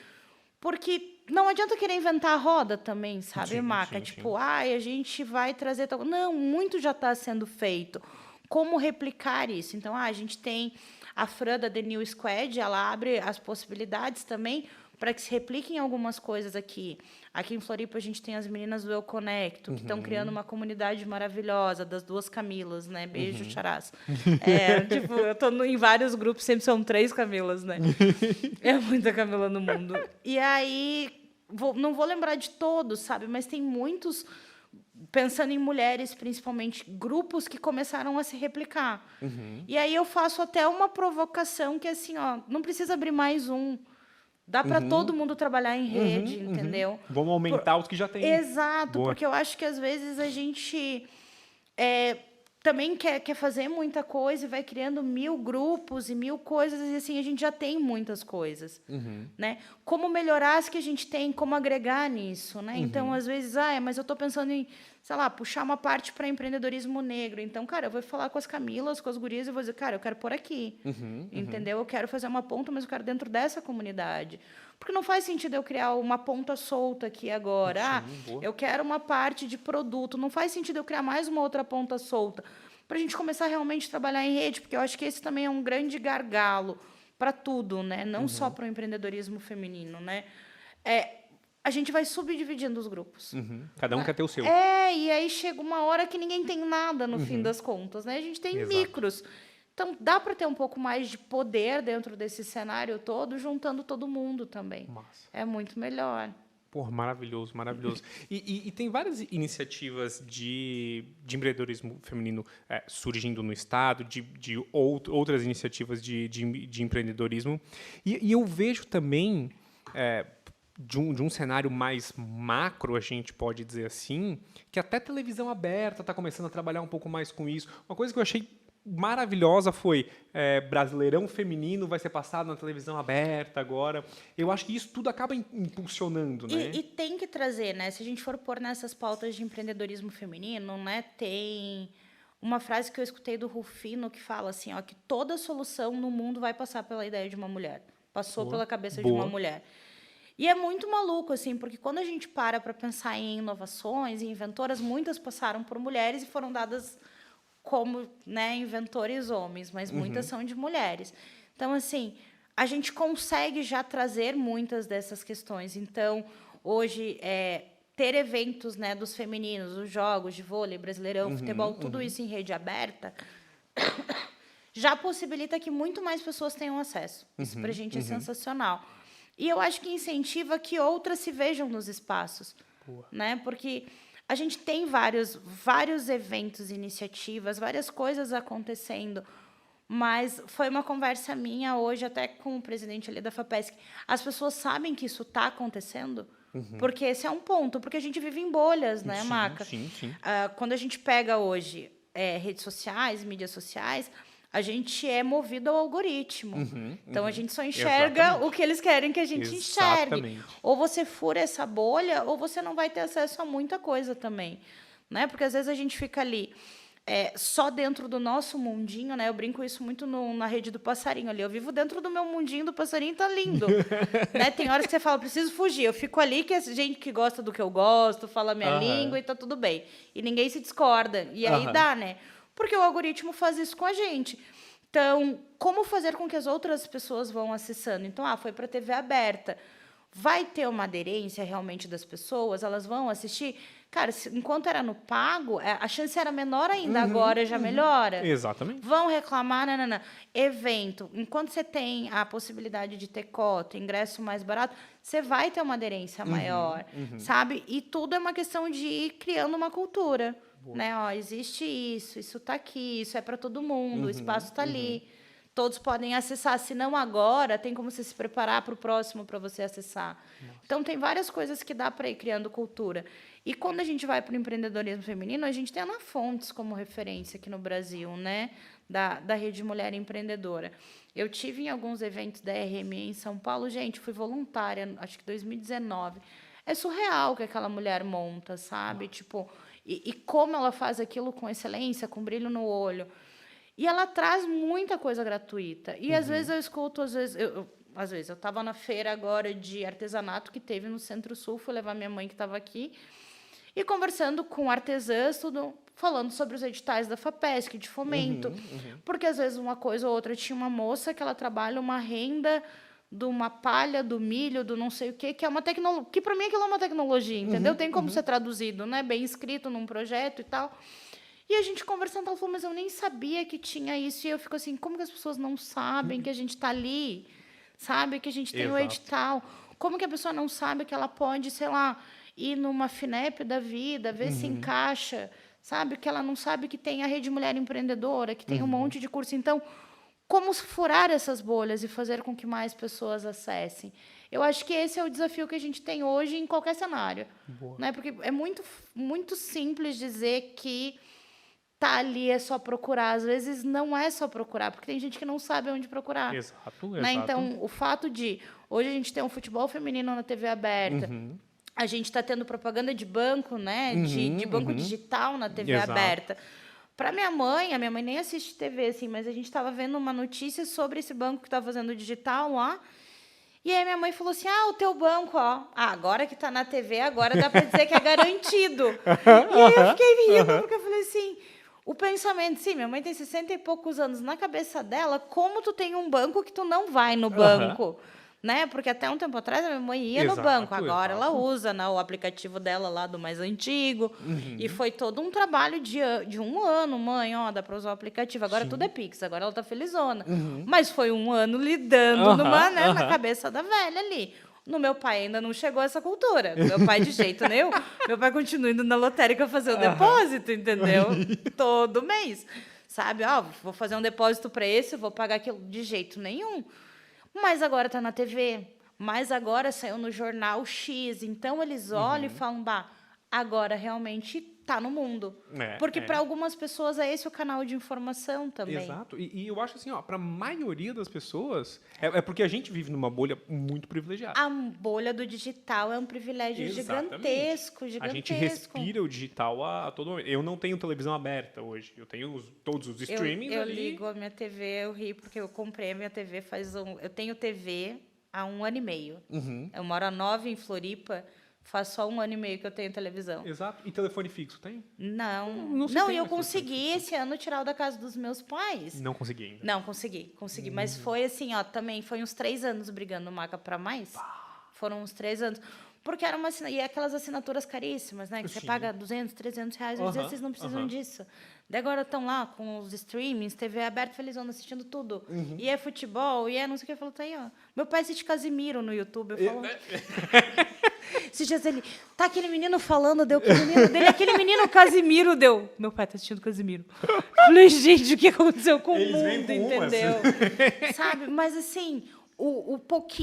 Porque não adianta querer inventar a roda também, sabe, Maca? Tipo, a gente vai trazer... Não, muito já está sendo feito. Como replicar isso? Então, a gente tem a Fran da The New Squad, ela abre as possibilidades também para que se repliquem algumas coisas aqui. Aqui em Floripa, a gente tem as meninas do Eu Conecto, que estão criando uma comunidade maravilhosa, das 2 Camilas, né? Beijo, charás. Tipo, eu tô em vários grupos, sempre são 3 Camilas, né? É muita Camila no mundo. E aí, não vou lembrar de todos, sabe? Mas tem muitos, pensando em mulheres, principalmente, grupos que começaram a se replicar. E aí eu faço até uma provocação que, assim, não precisa abrir mais um. Dá para todo mundo trabalhar em rede, entendeu? Vamos aumentar os que já tem. Exato, Boa. porque eu acho que às vezes a gente também quer fazer muita coisa e vai criando 1000 grupos e 1000 coisas, e assim, a gente já tem muitas coisas. Né? Como melhorar as que a gente tem, como agregar nisso. Né? Então, às vezes, mas eu estou pensando em, sei lá, puxar uma parte para empreendedorismo negro. Então, cara, eu vou falar com as Camilas, com as gurias, e vou dizer, cara, eu quero pôr aqui. Entendeu? Eu quero fazer uma ponta, mas eu quero dentro dessa comunidade. Porque não faz sentido eu criar uma ponta solta aqui agora. Eu quero uma parte de produto. Não faz sentido eu criar mais uma outra ponta solta. Para a gente começar realmente a trabalhar em rede, porque eu acho que esse também é um grande gargalo para tudo, né? Não só para o empreendedorismo feminino, né? A gente vai subdividindo os grupos. Cada um quer ter o seu. E aí chega uma hora que ninguém tem nada no fim das contas, né? A gente tem micros. Então, dá para ter um pouco mais de poder dentro desse cenário todo, juntando todo mundo também. Massa. É muito melhor. Porra, maravilhoso, maravilhoso. E tem várias iniciativas de empreendedorismo feminino surgindo no Estado, de outras iniciativas de empreendedorismo. E eu vejo também, de um cenário mais macro, a gente pode dizer assim, que até televisão aberta está começando a trabalhar um pouco mais com isso. Uma coisa que eu achei maravilhosa foi Brasileirão Feminino vai ser passado na televisão aberta agora. Eu acho que isso tudo acaba impulsionando, né? E tem que trazer, né? Se a gente for pôr nessas pautas de empreendedorismo feminino, né? Tem uma frase que eu escutei do Rufino que fala assim, ó, que toda solução no mundo vai passar pela ideia de uma mulher. Passou pela cabeça de uma mulher. E é muito maluco, assim, porque quando a gente para pensar em inovações, em inventoras, muitas passaram por mulheres e foram dadas como, né, inventores homens, mas muitas são de mulheres. Então, assim, a gente consegue já trazer muitas dessas questões. Então, hoje, ter eventos, né, dos femininos, os jogos de vôlei, brasileirão, futebol, tudo isso em rede aberta, já possibilita que muito mais pessoas tenham acesso. Isso para a gente é sensacional. E eu acho que incentiva que outras se vejam nos espaços, né? Porque a gente tem vários eventos, iniciativas, várias coisas acontecendo, mas foi uma conversa minha hoje até com o presidente ali da FAPESC. As pessoas sabem que isso está acontecendo, porque esse é um ponto, porque a gente vive em bolhas, né, Maca? Sim. Quando a gente pega hoje redes sociais, mídias sociais, a gente é movido ao algoritmo. Então, a gente só enxerga o que eles querem que a gente enxergue. Ou você fura essa bolha, ou você não vai ter acesso a muita coisa também. Né? Porque, às vezes, a gente fica ali só dentro do nosso mundinho. Né? Eu brinco isso muito na rede do passarinho ali. Eu vivo dentro do meu mundinho do passarinho, tá lindo. Né? Tem horas que você fala, preciso fugir. Eu fico ali, que é gente que gosta do que eu gosto, fala a minha língua e tá tudo bem. E ninguém se discorda. E aí dá, né? Porque o algoritmo faz isso com a gente. Então, como fazer com que as outras pessoas vão acessando? Então, foi para a TV aberta. Vai ter uma aderência realmente das pessoas? Elas vão assistir? Cara, enquanto era no pago, a chance era menor ainda, agora já melhora. Exatamente. Vão reclamar, não. Evento, enquanto você tem a possibilidade de ter cota, ingresso mais barato, você vai ter uma aderência maior, sabe? E tudo é uma questão de ir criando uma cultura. Né? Ó, existe isso está aqui, isso é para todo mundo, o espaço está ali. Todos podem acessar, se não agora, tem como você se preparar para o próximo para você acessar. Então, tem várias coisas que dá para ir criando cultura. E quando a gente vai para o empreendedorismo feminino, a gente tem a Ana Fontes como referência aqui no Brasil, né? Da Rede Mulher Empreendedora. Eu tive em alguns eventos da RME em São Paulo, gente, fui voluntária, acho que 2019. É surreal o que aquela mulher monta, sabe? Tipo, e como ela faz aquilo com excelência, com brilho no olho. E ela traz muita coisa gratuita. E às vezes eu escuto, às vezes eu estava na feira agora de artesanato que teve no Centro-Sul, fui levar minha mãe que estava aqui, e conversando com artesãs, tudo, falando sobre os editais da FAPESC, de fomento. Porque às vezes uma coisa ou outra, tinha uma moça que ela trabalha uma renda de uma palha, do milho, do não sei o quê, que é uma tecnologia, que para mim aquilo é uma tecnologia, entendeu? Tem como ser traduzido, né? Bem escrito num projeto e tal. E a gente conversando, ela falou, mas eu nem sabia que tinha isso. E eu fico assim, como que as pessoas não sabem que a gente está ali? Sabe? Que a gente tem o edital. Como que a pessoa não sabe que ela pode, sei lá, ir numa FINEP da vida, ver se encaixa, sabe? Que ela não sabe que tem a Rede Mulher Empreendedora, que tem um monte de curso. Então, como furar essas bolhas e fazer com que mais pessoas acessem? Eu acho que esse é o desafio que a gente tem hoje em qualquer cenário. Né? Porque é muito, muito simples dizer que tá ali é só procurar. Às vezes não é só procurar, porque tem gente que não sabe onde procurar. Exato. Né? Então, o fato de hoje a gente ter um futebol feminino na TV aberta, a gente está tendo propaganda de banco, né? De banco digital na TV aberta. Para minha mãe, a minha mãe nem assiste TV, assim, mas a gente estava vendo uma notícia sobre esse banco que está fazendo digital lá. E aí minha mãe falou assim, o teu banco, ó. Agora que está na TV, agora dá para dizer que é garantido. E aí eu fiquei rindo, porque eu falei assim, o pensamento, sim, minha mãe tem 60 e poucos anos, na cabeça dela, como tu tem um banco que tu não vai no banco? Né? Porque até um tempo atrás a minha mãe ia no banco, agora ela usa, né, o aplicativo dela lá do mais antigo. E foi todo um trabalho de um ano, mãe, ó, dá para usar o aplicativo. Agora tudo é Pix, agora ela tá felizona. Mas foi um ano lidando na cabeça da velha ali. No meu pai ainda não chegou essa cultura. No meu pai, de jeito nenhum. Meu pai continua indo na lotérica fazer o depósito, entendeu? Todo mês. Sabe? Vou fazer um depósito para esse, vou pagar aquilo. De jeito nenhum. Mas agora está na TV. Mas agora saiu no jornal X. Então, eles olham e falam, agora realmente está no mundo. Porque para algumas pessoas é esse o canal de informação também. Exato. E eu acho assim, para a maioria das pessoas, é porque a gente vive numa bolha muito privilegiada. A bolha do digital é um privilégio gigantesco. A gente respira o digital a todo momento. Eu não tenho televisão aberta hoje. Eu tenho todos os streamings eu ali. Eu ligo a minha TV, eu ri porque eu comprei a minha TV eu tenho TV há 1 ano e meio. Eu moro há 9 em Floripa. Faz só 1 ano e meio que eu tenho televisão. Exato. E telefone fixo tem? Não, eu consegui esse ano tirar o da casa dos meus pais. Não consegui ainda. Não, consegui. Mas foi assim, também foi uns 3 anos brigando Maca para mais. Foram uns 3 anos. Porque era e aquelas assinaturas caríssimas, né? Que você paga 200, 300 reais. Eu dizia, vocês não precisam disso. Daí agora estão lá com os streamings, TV aberta, felizona, assistindo tudo. E é futebol, e é não sei o que. Eu falo, tá aí, ó. Meu pai assiste Casimiro no YouTube. Eu falo... Esses dias ele... Tá aquele menino falando, deu pro menino dele. Aquele menino Casimiro deu. Meu pai tá assistindo Casimiro. Falei, gente, o que aconteceu com o mundo, entendeu? Sabe? Mas assim...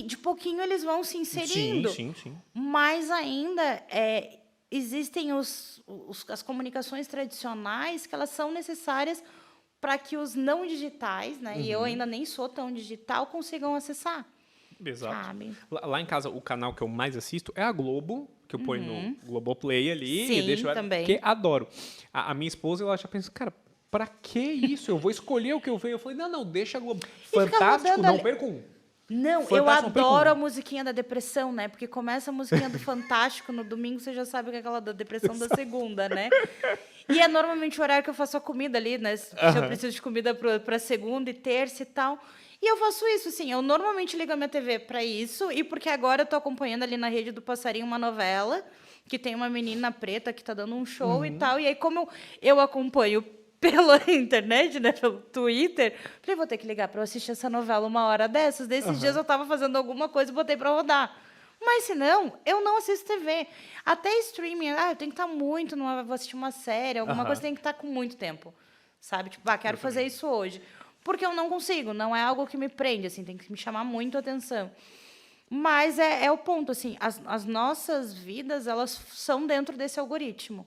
de pouquinho eles vão se inserindo. Sim. Mas ainda existem as comunicações tradicionais que elas são necessárias para que os não digitais, né, e eu ainda nem sou tão digital, consigam acessar. Exato. Sabe? Lá em casa, o canal que eu mais assisto é a Globo, que eu ponho no Globoplay ali. Sim, e deixo também. Porque adoro. A minha esposa, ela já pensa, cara, pra que isso? Eu vou escolher o que eu vejo. Eu falei, não, deixa a Globo. Fantástico, não perco um. Não, eu adoro a musiquinha da depressão, né? Porque começa a musiquinha do Fantástico no domingo, você já sabe que é aquela da depressão da segunda, né? E é normalmente o horário que eu faço a comida ali, né? Se eu preciso de comida para segunda e terça e tal. E eu faço isso, assim, eu normalmente ligo a minha TV para isso, e porque agora eu tô acompanhando ali na Rede do Passarinho uma novela, que tem uma menina preta que tá dando um show e tal, e aí como eu acompanho pela internet, né, pelo Twitter, falei, vou ter que ligar para eu assistir essa novela 1 hora dessas. Desses dias eu estava fazendo alguma coisa e botei para rodar. Mas, se não, eu não assisto TV. Até streaming, eu tenho que estar muito, vou assistir uma série, alguma coisa, tem que estar com muito tempo. Sabe? Tipo, quero fazer isso hoje. Porque eu não consigo, não é algo que me prende, assim, tem que me chamar muito a atenção. Mas é o ponto, assim, as nossas vidas, elas são dentro desse algoritmo.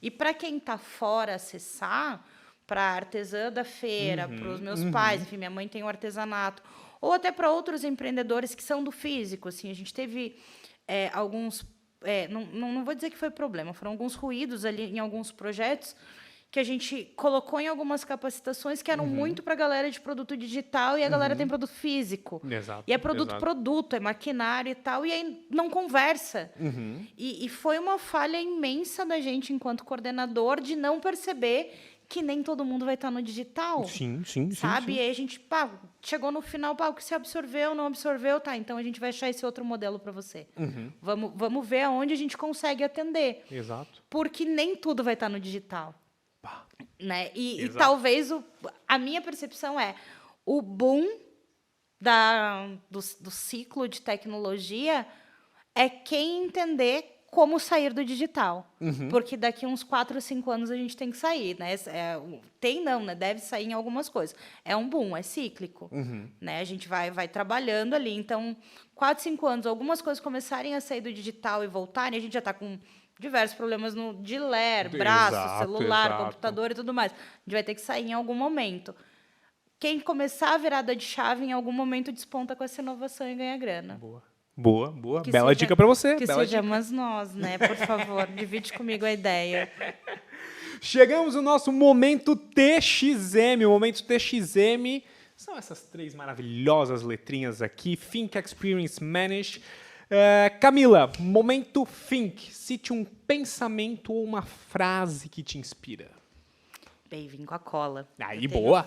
E para quem está fora acessar, para a artesã da feira, para os meus pais, enfim, minha mãe tem um artesanato, ou até para outros empreendedores que são do físico, assim, a gente teve alguns... não vou dizer que foi problema, foram alguns ruídos ali em alguns projetos que a gente colocou em algumas capacitações que eram muito para a galera de produto digital, e a galera tem produto físico. Exato, e é produto, é maquinário e tal, e aí não conversa. E foi uma falha imensa da gente, enquanto coordenador, de não perceber que nem todo mundo vai estar no digital. Sim. Sabe? E aí a gente, chegou no final, o que você absorveu, não absorveu, tá, então a gente vai achar esse outro modelo para você. Vamos ver aonde a gente consegue atender. Exato. Porque nem tudo vai estar no digital. Né? E talvez a minha percepção é o boom do ciclo de tecnologia é quem entender como sair do digital. Porque daqui uns 4 ou 5 anos a gente tem que sair. Né? Né? Deve sair em algumas coisas. É um boom, é cíclico. Né? A gente vai trabalhando ali. Então, 4, 5 anos, algumas coisas começarem a sair do digital e voltarem, a gente já está com diversos problemas de ler, braço, celular, computador e tudo mais. A gente vai ter que sair em algum momento. Quem começar a virada de chave, em algum momento, desponta com essa inovação e ganha grana. Boa. Bela dica para você. Que sejamos nós, né? Por favor, divide comigo a ideia. Chegamos no nosso momento TXM. O momento TXM são essas 3 maravilhosas letrinhas aqui. Think Experience Manage. Camila, momento Think. Cite um pensamento ou uma frase que te inspira. Bem, vim com a cola. Aí, boa.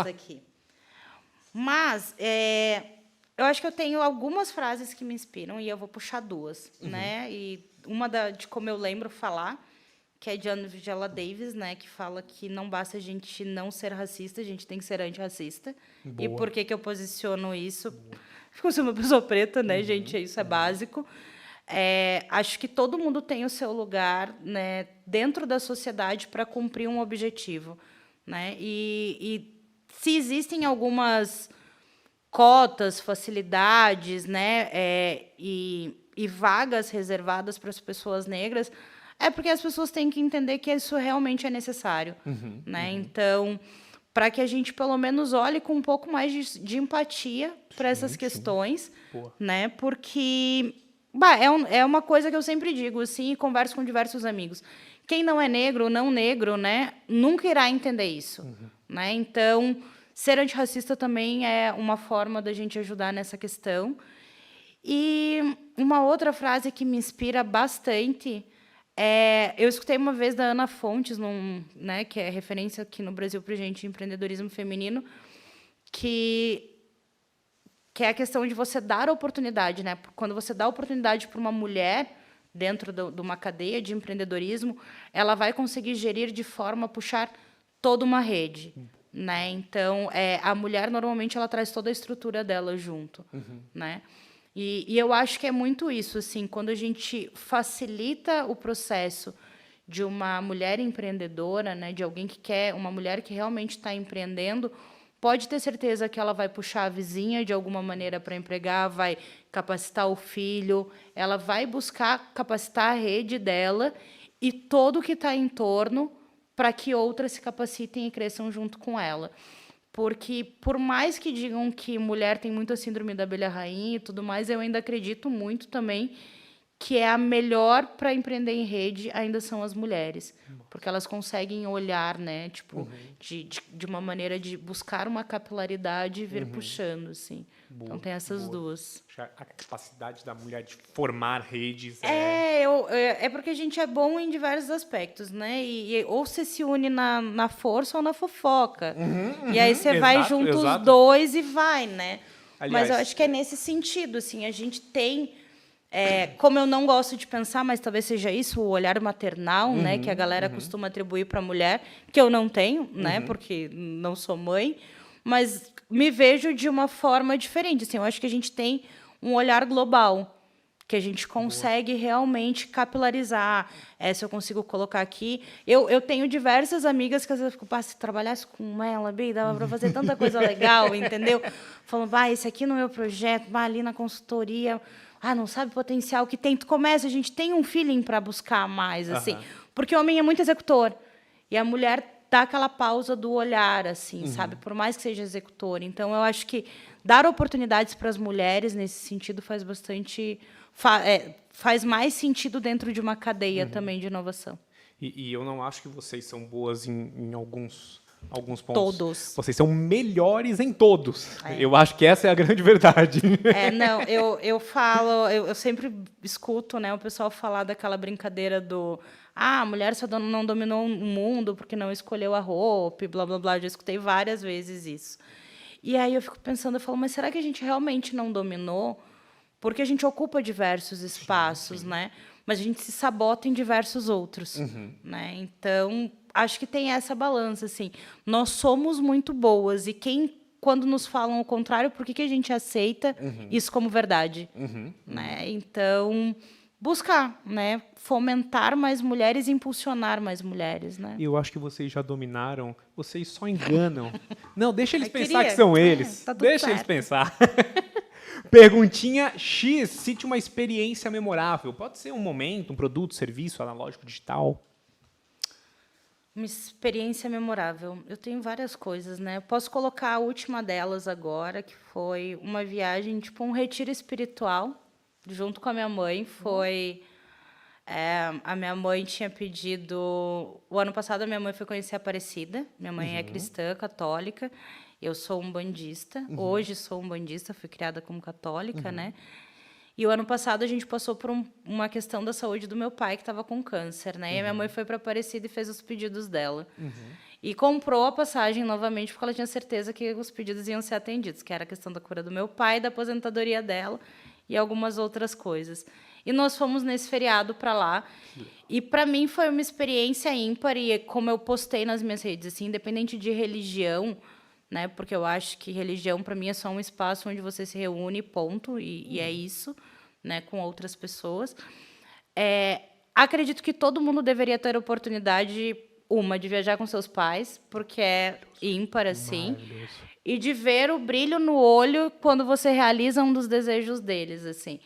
Aqui. Mas eu acho que eu tenho algumas frases que me inspiram e eu vou puxar 2, né? E uma de como eu lembro falar, que é de Angela Davis, né? Que fala que não basta a gente não ser racista, a gente tem que ser antirracista. Boa. E por que eu posiciono isso? Como sou uma pessoa preta, né, gente? Isso é básico. Acho que todo mundo tem o seu lugar, né, dentro da sociedade para cumprir um objetivo. Né? E se existem algumas cotas, facilidades, né, e vagas reservadas para as pessoas negras, É porque as pessoas têm que entender que isso realmente é necessário, né? Então, para que a gente pelo menos olhe com um pouco mais de empatia para essas questões, né? Porque é uma coisa que eu sempre digo, assim, e converso com diversos amigos. Quem não é negro ou não negro, né, nunca irá entender isso, né? Então, ser antirracista também é uma forma da gente ajudar nessa questão. E uma outra frase que me inspira bastante eu escutei uma vez da Ana Fontes, né, que é referência aqui no Brasil para gente em empreendedorismo feminino, que é a questão de você dar oportunidade, né? Quando você dá oportunidade para uma mulher dentro de uma cadeia de empreendedorismo, ela vai conseguir gerir de forma a puxar toda uma rede, né? Então, a mulher normalmente ela traz toda a estrutura dela junto, né? E eu acho que é muito isso, assim, quando a gente facilita o processo de uma mulher empreendedora, né, de alguém que quer, uma mulher que realmente está empreendendo, pode ter certeza que ela vai puxar a vizinha de alguma maneira para empregar, vai capacitar o filho, ela vai buscar capacitar a rede dela e todo o que está em torno para que outras se capacitem e cresçam junto com ela. Porque, por mais que digam que mulher tem muito a síndrome da abelha rainha e tudo mais, eu ainda acredito muito também que a melhor para empreender em rede ainda são as mulheres. Porque elas conseguem olhar, né, tipo, de uma maneira de buscar uma capilaridade e vir puxando, assim. Então, tem essas duas. A capacidade da mulher de formar redes É porque a gente é bom em diversos aspectos, né? E ou você se une na força ou na fofoca. E aí você vai junto os dois e vai, né? Aliás, mas eu acho que é nesse sentido, assim, a gente tem... como eu não gosto de pensar, mas talvez seja isso, o olhar maternal, né, que a galera costuma atribuir para a mulher, que eu não tenho, né, porque não sou mãe, mas me vejo de uma forma diferente. Assim, eu acho que a gente tem um olhar global, que a gente consegue realmente capilarizar. Se eu consigo colocar aqui... Eu tenho diversas amigas que às vezes eu fico, se trabalhasse com ela, bem, dava para fazer tanta coisa legal, entendeu? Falando, esse aqui no meu projeto, ali na consultoria... não sabe o potencial que tem. Tu começa, a gente tem um feeling para buscar mais, assim. Porque o homem é muito executor. E a mulher dá aquela pausa do olhar, assim, sabe? Por mais que seja executor. Então, eu acho que dar oportunidades para as mulheres, nesse sentido, faz bastante... faz mais sentido dentro de uma cadeia também de inovação. E eu não acho que vocês são boas em alguns pontos. Todos. Vocês são melhores em todos. Eu acho que essa é a grande verdade. Não, eu falo, eu sempre escuto, né, o pessoal falar daquela brincadeira do a mulher só não dominou o mundo porque não escolheu a roupa e blá, blá, blá. Eu já escutei várias vezes isso. E aí eu fico pensando, eu falo, mas será que a gente realmente não dominou? Porque a gente ocupa diversos espaços, né? Mas a gente se sabota em diversos outros, né? Então, acho que tem essa balança, assim. Nós somos muito boas e quando nos falam o contrário, por que a gente aceita isso como verdade? Né? Então, buscar, né? Fomentar mais mulheres e impulsionar mais mulheres, né? Eu acho que vocês já dominaram, vocês só enganam. Não, deixa eles pensar que são eles. Tá tudo deixa certo. eles pensar. Perguntinha X, cite uma experiência memorável. Pode ser um momento, um produto, serviço, analógico, digital. Uma experiência memorável. Eu tenho várias coisas, né? Eu posso colocar a última delas agora, que foi uma viagem, tipo um retiro espiritual, junto com a minha mãe. Foi... a minha mãe tinha pedido... O ano passado, a minha mãe foi conhecer a Aparecida. Minha mãe é cristã, católica. Eu sou umbandista. Hoje sou umbandista, fui criada como católica, né? E o ano passado a gente passou por uma questão da saúde do meu pai, que estava com câncer, né? E a minha mãe foi para Aparecida e fez os pedidos dela. E comprou a passagem novamente, porque ela tinha certeza que os pedidos iam ser atendidos, que era a questão da cura do meu pai, da aposentadoria dela e algumas outras coisas. E nós fomos nesse feriado para lá. E, para mim, foi uma experiência ímpar. E, como eu postei nas minhas redes, assim, independente de religião, né? Porque eu acho que religião, para mim, é só um espaço onde você se reúne, ponto, e é isso, né? Com outras pessoas. Acredito que todo mundo deveria ter a oportunidade, de viajar com seus pais, porque é ímpar, assim, e de ver o brilho no olho quando você realiza um dos desejos deles, assim.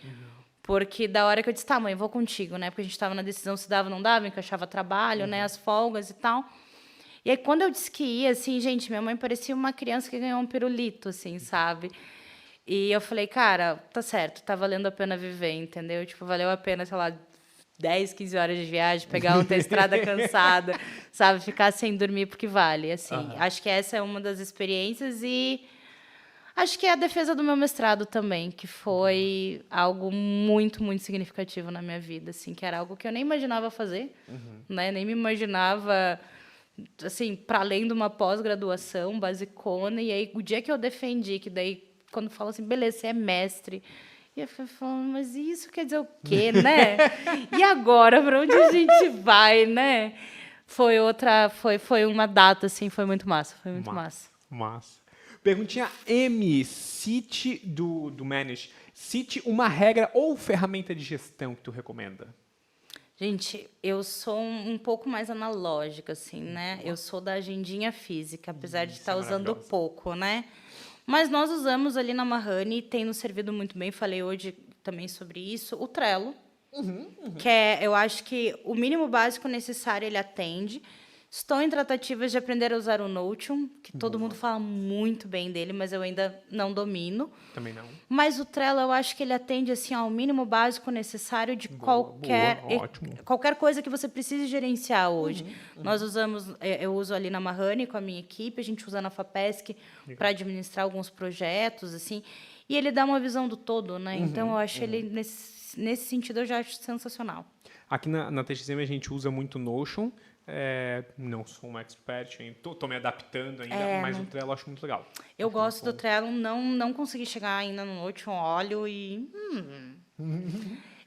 Porque da hora que eu disse, tá, mãe, vou contigo, né? Porque a gente estava na decisão se dava ou não dava, encaixava trabalho, né? As folgas e tal. E aí, quando eu disse que ia, assim, gente, minha mãe parecia uma criança que ganhou um pirulito, assim, sabe? E eu falei, cara, tá certo, tá valendo a pena viver, entendeu? Tipo, valeu a pena, sei lá, 10, 15 horas de viagem, pegar outra estrada cansada, sabe? Ficar sem dormir porque vale, assim. Acho que essa é uma das experiências e acho que é a defesa do meu mestrado também, que foi algo muito, muito significativo na minha vida, assim, que era algo que eu nem imaginava fazer, né? Nem me imaginava, assim, para além de uma pós-graduação basicona. E aí, o dia que eu defendi, que daí, quando fala assim, beleza, você é mestre, e eu fui falando, mas isso quer dizer o quê, né? E agora, para onde a gente vai, né? Foi uma data, assim, foi muito massa, foi muito massa. Massa. Perguntinha M, cite do Manage. Cite uma regra ou ferramenta de gestão que tu recomenda. Gente, eu sou um pouco mais analógica, assim, né? Eu sou da agendinha física, apesar de estar usando pouco, né? Mas nós usamos ali na Mahoney, tem nos servido muito bem, falei hoje também sobre isso, o Trello, que eu acho que o mínimo básico necessário ele atende. Estou em tratativas de aprender a usar o Notion, que todo mundo fala muito bem dele, mas eu ainda não domino. Também não. Mas o Trello, eu acho que ele atende assim ao mínimo básico necessário de qualquer coisa que você precise gerenciar hoje. Nós usamos, eu uso ali na Mahoney com a minha equipe, a gente usa na FAPESC para administrar alguns projetos, assim, e ele dá uma visão do todo, né? Então, eu acho ele, nesse sentido, eu já acho sensacional. Aqui na TXM a gente usa muito Notion. Não sou um expert, estou me adaptando ainda, mas o Trello eu acho muito legal. Eu gosto do Trello, não consegui chegar ainda no Notion, olho e...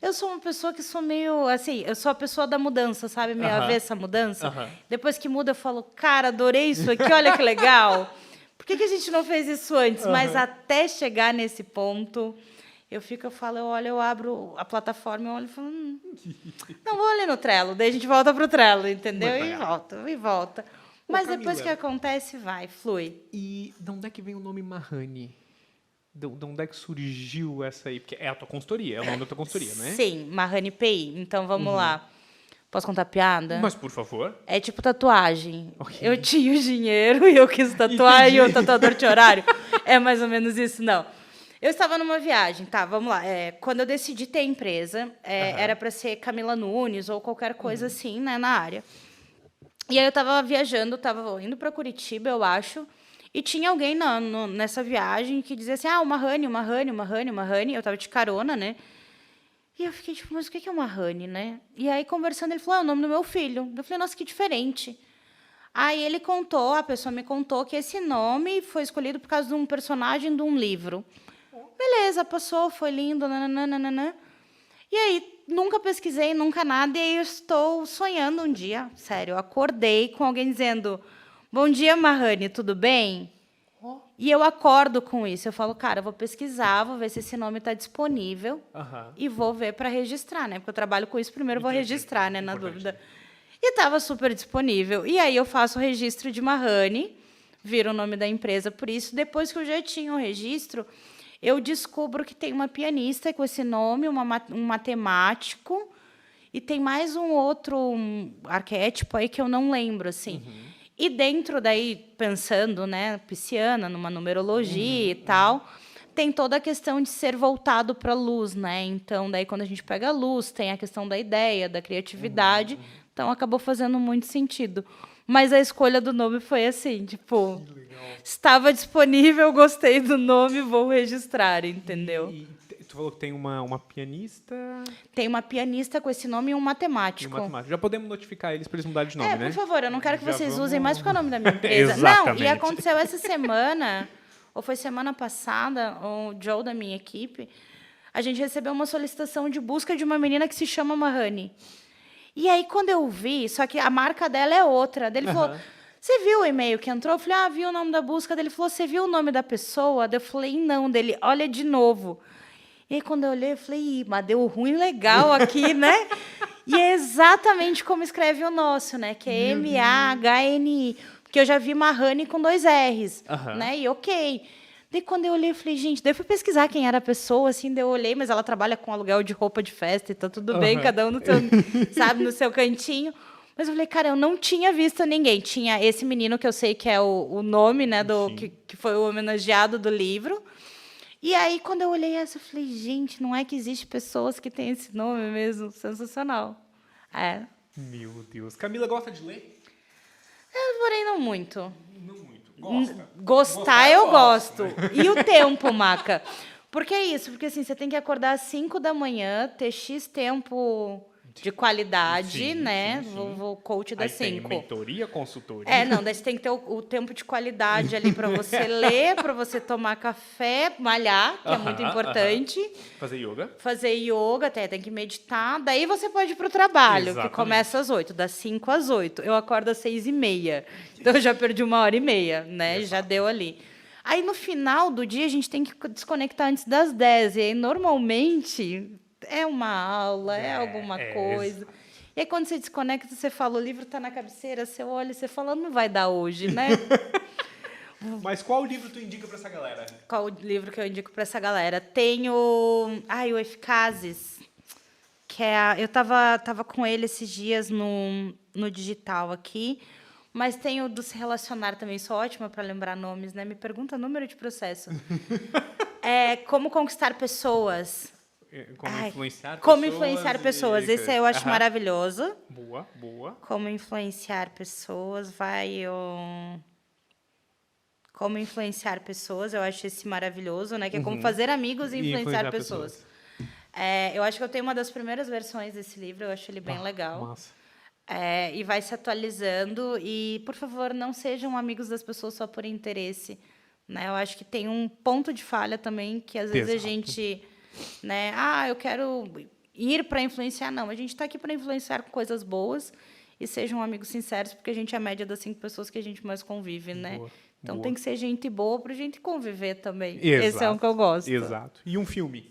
Eu sou uma pessoa que sou meio, assim, eu sou a pessoa da mudança, sabe? Meio avessa à mudança. Depois que muda, eu falo, cara, adorei isso aqui, olha que legal. Por que a gente não fez isso antes? Mas até chegar nesse ponto... Eu olho, eu abro a plataforma, eu olho e falo, não, vou ali no Trello, daí a gente volta pro Trello, entendeu? E volta. Mas depois que acontece, flui. E de onde é que vem o nome Mahoney? De onde é que surgiu essa aí? Porque é a tua consultoria, é o nome da tua consultoria, né? Sim, Mahoney PI. Então, vamos lá. Posso contar piada? Mas, por favor. É tipo tatuagem. Okay. Eu tinha o dinheiro e eu quis tatuar e o tatuador tinha horário. É mais ou menos isso, não. Eu estava numa viagem, tá, vamos lá. Quando eu decidi ter empresa, era para ser Camila Nunes ou qualquer coisa assim, né, na área. E aí eu estava viajando, estava indo para Curitiba, eu acho, e tinha alguém nessa viagem que dizia assim, o Mahoney. Eu estava de carona, né? E eu fiquei tipo, mas o que é o Mahoney, né? E aí, conversando, ele falou, é o nome do meu filho. Eu falei, nossa, que diferente. Aí a pessoa me contou que esse nome foi escolhido por causa de um personagem de um livro. Beleza, passou, foi lindo, nananana. E aí, nunca pesquisei, nunca nada, e aí eu estou sonhando um dia, sério, eu acordei com alguém dizendo, bom dia, Mahoney, tudo bem? E eu acordo com isso, eu falo, cara, eu vou pesquisar, vou ver se esse nome está disponível, e vou ver para registrar, né? Porque eu trabalho com isso, primeiro eu vou registrar, né, na dúvida. E estava super disponível. E aí eu faço o registro de Mahoney, viro o nome da empresa por isso, depois que eu já tinha o registro... Eu descubro que tem uma pianista com esse nome, um matemático, e tem mais um outro arquétipo aí que eu não lembro, assim. E dentro daí, pensando, né, pisciana, numa numerologia e tal, tem toda a questão de ser voltado para a luz, né? Então, daí quando a gente pega a luz, tem a questão da ideia, da criatividade, então acabou fazendo muito sentido. Mas a escolha do nome foi assim, tipo, estava disponível, gostei do nome, vou registrar, entendeu? E tu falou que tem uma pianista... Tem uma pianista com esse nome e um matemático. Já podemos notificar eles para eles mudarem de nome, né? Por favor, eu não quero que vocês usem mais porque é o nome da minha empresa. Exatamente. Não, e aconteceu essa semana, ou foi semana passada, o Joe da minha equipe, a gente recebeu uma solicitação de busca de uma menina que se chama Mahoney. E aí, quando eu vi, só que a marca dela é outra. Daí ele falou, você viu o e-mail que entrou? Eu falei, vi o nome da busca. Daí ele falou, você viu o nome da pessoa? Daí eu falei, não. Dele, olha de novo. E aí, quando eu olhei, eu falei, mas deu ruim legal aqui, né? E é exatamente como escreve o nosso, né? Que é Mahni. Porque eu já vi Mahoney com 2 R's, né? E ok. Daí, quando eu olhei, eu falei, gente... Daí eu fui pesquisar quem era a pessoa, assim, daí eu olhei, mas ela trabalha com aluguel de roupa de festa, então tudo bem, cada um no seu, sabe, no seu cantinho. Mas eu falei, cara, eu não tinha visto ninguém. Tinha esse menino, que eu sei que é o nome, né, que foi o homenageado do livro. E aí, quando eu olhei essa, eu falei, gente, não é que existe pessoas que têm esse nome mesmo? Sensacional. É. Meu Deus. Camila gosta de ler? Porém, não muito. Não muito. Gosta? Gostar, eu gosto. E o tempo, Maca? Por que isso? Porque assim, você tem que acordar às 5 da manhã, ter X tempo de qualidade, Sim, né? sim, sim. Vou coach das Aí tem 5. mentoria, consultoria. Não, daí você tem que ter o tempo de qualidade ali para você ler, para você tomar café, malhar, que é muito importante. Fazer yoga. Fazer yoga, até tem que meditar. Daí você pode ir para o trabalho, Exatamente. que começa às 8, das 5 às 8. Eu acordo às 6h30. Então eu já perdi 1h30, né? Exato. Já deu ali. Aí no final do dia a gente tem que desconectar antes das 10. E aí normalmente é uma aula, é alguma coisa. E aí, quando você desconecta, você fala, o livro está na cabeceira, você olha e você fala, não vai dar hoje, né? Mas qual livro tu indica pra essa galera? Qual o livro que eu indico para essa galera? Tem o Eficazes, que eu tava com ele esses dias no digital aqui, mas tem o do Se Relacionar também, sou ótima para lembrar nomes, né? Me pergunta número de processo. Como Conquistar Pessoas. Como influenciar pessoas. Esse eu acho maravilhoso. Boa, boa. Como influenciar pessoas. Como influenciar pessoas, eu acho esse maravilhoso, né? Que é como fazer amigos e influenciar pessoas. Eu acho que eu tenho uma das primeiras versões desse livro, eu acho ele bem legal. Massa. E vai se atualizando. E, por favor, não sejam amigos das pessoas só por interesse. Né? Eu acho que tem um ponto de falha também, que às vezes a gente... Né? Eu quero ir para influenciar. Não, a gente está aqui para influenciar com coisas boas e sejam amigos sinceros, porque a gente é a média das 5 pessoas que a gente mais convive, né? Boa, então boa. tem que ser gente boa para a gente conviver também. Exato, esse é o que eu gosto. Exato. E um filme?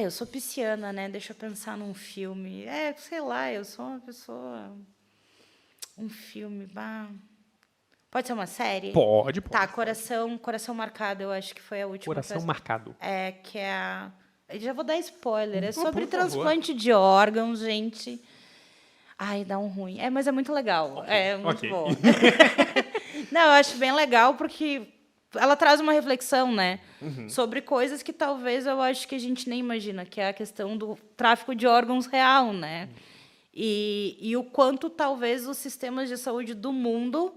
Eu sou pisciana, né? Deixa eu pensar num filme. Sei lá, eu sou uma pessoa... Um filme, Pode ser uma série? Pode. Tá, Coração Marcado, eu acho que foi a última. Coração Marcado. Que é a... Eu já vou dar spoiler. É sobre por favor. transplante de órgãos, gente. Ai, dá um ruim. Mas é muito legal. É muito bom. Não, eu acho bem legal porque ela traz uma reflexão, né? Sobre coisas que talvez eu acho que a gente nem imagina, que é a questão do tráfico de órgãos real, né? E o quanto talvez os sistemas de saúde do mundo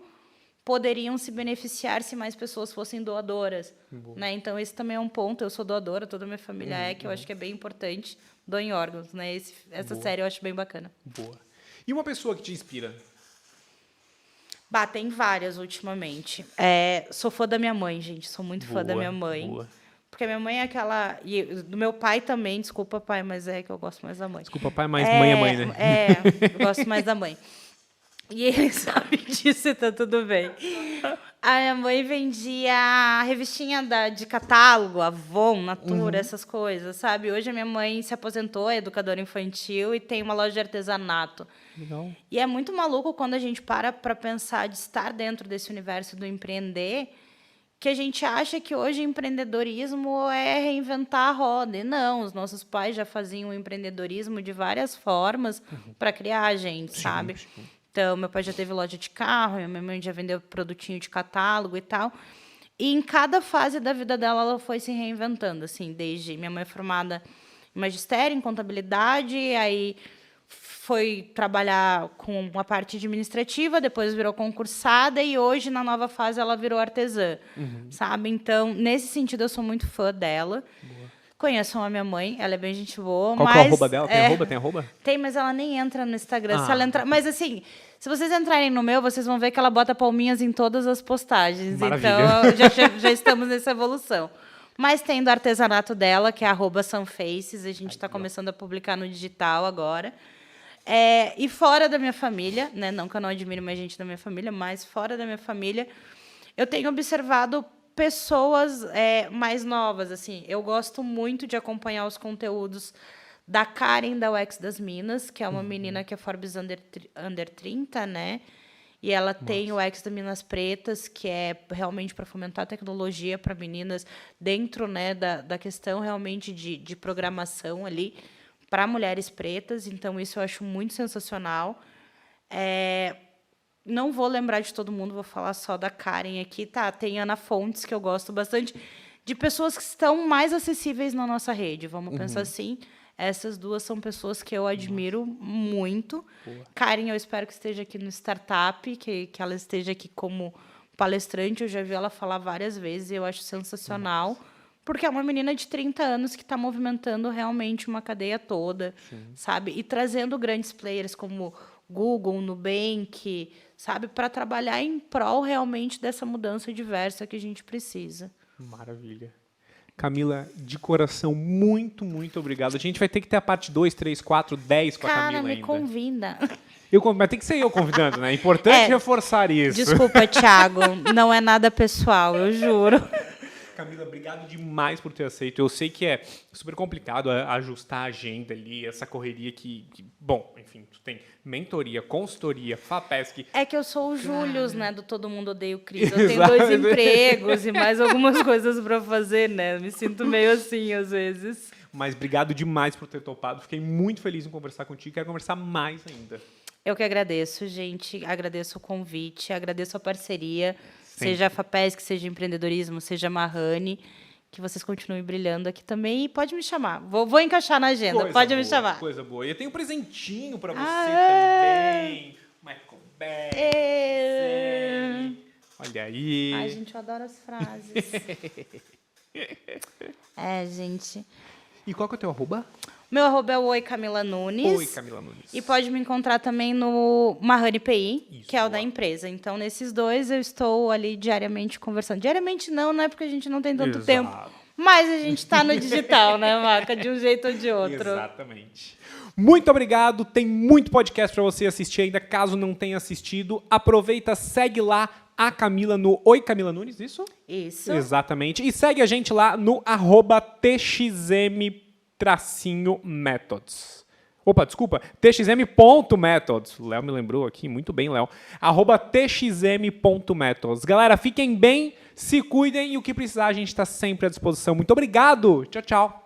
poderiam se beneficiar se mais pessoas fossem doadoras. Né? Então, esse também é um ponto. Eu sou doadora, toda a minha família que eu acho que é bem importante. Doem órgãos. Né? Essa série eu acho bem bacana. Boa. E uma pessoa que te inspira? Tem várias ultimamente. Sou fã da minha mãe, gente. Sou muito fã da minha mãe. Boa. Porque a minha mãe é aquela... E do meu pai também. Desculpa, pai, mas é que eu gosto mais da mãe. Desculpa, pai, mas mãe é mãe, né? Eu gosto mais da mãe. E ele sabe disso e tá tudo bem. A minha mãe vendia a revistinha de catálogo, Avon, Natura, essas coisas, sabe? Hoje a minha mãe se aposentou, é educadora infantil e tem uma loja de artesanato. Legal. E é muito maluco quando a gente para pensar de estar dentro desse universo do empreender, que a gente acha que hoje empreendedorismo é reinventar a roda. E não, os nossos pais já faziam o empreendedorismo de várias formas para criar a gente, sabe? Sim. Então, meu pai já teve loja de carro, minha mãe já vendeu produtinho de catálogo e tal. E em cada fase da vida dela, ela foi se reinventando, assim, desde... Minha mãe é formada em magistério, em contabilidade, aí foi trabalhar com uma parte administrativa, depois virou concursada e hoje, na nova fase, ela virou artesã, sabe? Então, nesse sentido, eu sou muito fã dela. Conheçam a minha mãe, ela é bem gente boa. Qual que é o arroba dela? Tem arroba? Tem arroba? Tem, mas ela nem entra no Instagram. Se ela entrar... Mas, assim, se vocês entrarem no meu, vocês vão ver que ela bota palminhas em todas as postagens. Maravilha. Então, já estamos nessa evolução. Mas tem do artesanato dela, que é @sunfaces. A gente está começando a publicar no digital agora. E fora da minha família, né? Não que eu não admire mais gente da minha família, mas fora da minha família, eu tenho observado pessoas mais novas, assim. Eu gosto muito de acompanhar os conteúdos da Karen, da UX das Minas, que é uma menina que é Forbes Under 30, né? E ela tem o X da Minas Pretas, que é realmente para fomentar a tecnologia para meninas dentro, né, da questão realmente de programação ali para mulheres pretas. Então, isso eu acho muito sensacional. Não vou lembrar de todo mundo, vou falar só da Karen aqui. Tá, tem Ana Fontes, que eu gosto bastante, de pessoas que estão mais acessíveis na nossa rede, vamos pensar assim. Essas duas são pessoas que eu admiro muito. Boa. Karen, eu espero que esteja aqui no Startup, que ela esteja aqui como palestrante. Eu já vi ela falar várias vezes e eu acho sensacional. Nossa. Porque é uma menina de 30 anos que está movimentando realmente uma cadeia toda, sabe? E trazendo grandes players como Google, Nubank, sabe? Para trabalhar em prol realmente dessa mudança diversa que a gente precisa. Maravilha. Camila, de coração, muito, muito obrigado. A gente vai ter que ter a parte 2, 3, 4, 10 com a Camila ainda. Cara, me convida. Mas tem que ser eu convidando, né? É importante reforçar isso. Desculpa, Thiago. Não é nada pessoal, eu juro. Camila, obrigado demais por ter aceito. Eu sei que é super complicado ajustar a agenda ali, essa correria bom, enfim, tu tem mentoria, consultoria, FAPESC. É que eu sou o Július, né, do Todo Mundo Odeia o Cris. Eu tenho 2 empregos e mais algumas coisas para fazer, né? Me sinto meio assim, às vezes. Mas obrigado demais por ter topado. Fiquei muito feliz em conversar contigo. Quero conversar mais ainda. Eu que agradeço, gente. Agradeço o convite, agradeço a parceria. Sempre. Seja a FAPESC, seja empreendedorismo, seja a Marrani, que vocês continuem brilhando aqui também. E pode me chamar. Vou encaixar na agenda. Pode me chamar. Coisa boa. E eu tenho um presentinho para você também. Michael Bay. Olha aí. Ai, gente, eu adoro as frases. Gente. E qual que é o teu arroba? Meu arroba é o Oi Camila Nunes. Oi, Camila Nunes. E pode me encontrar também no Marrani PI, que é o da empresa. Então, nesses dois, eu estou ali diariamente conversando. Diariamente não é porque a gente não tem tanto tempo. Mas a gente está no digital, né, Maca? De um jeito ou de outro. Exatamente. Muito obrigado. Tem muito podcast para você assistir ainda. Caso não tenha assistido, aproveita, segue lá a Camila no Oi Camila Nunes, isso? Isso. Exatamente. E segue a gente lá no @txm-methods. Opa, desculpa. txm.methods. O Léo me lembrou aqui. Muito bem, Léo. @txm.methods. Galera, fiquem bem, se cuidem e o que precisar a gente está sempre à disposição. Muito obrigado. Tchau, tchau.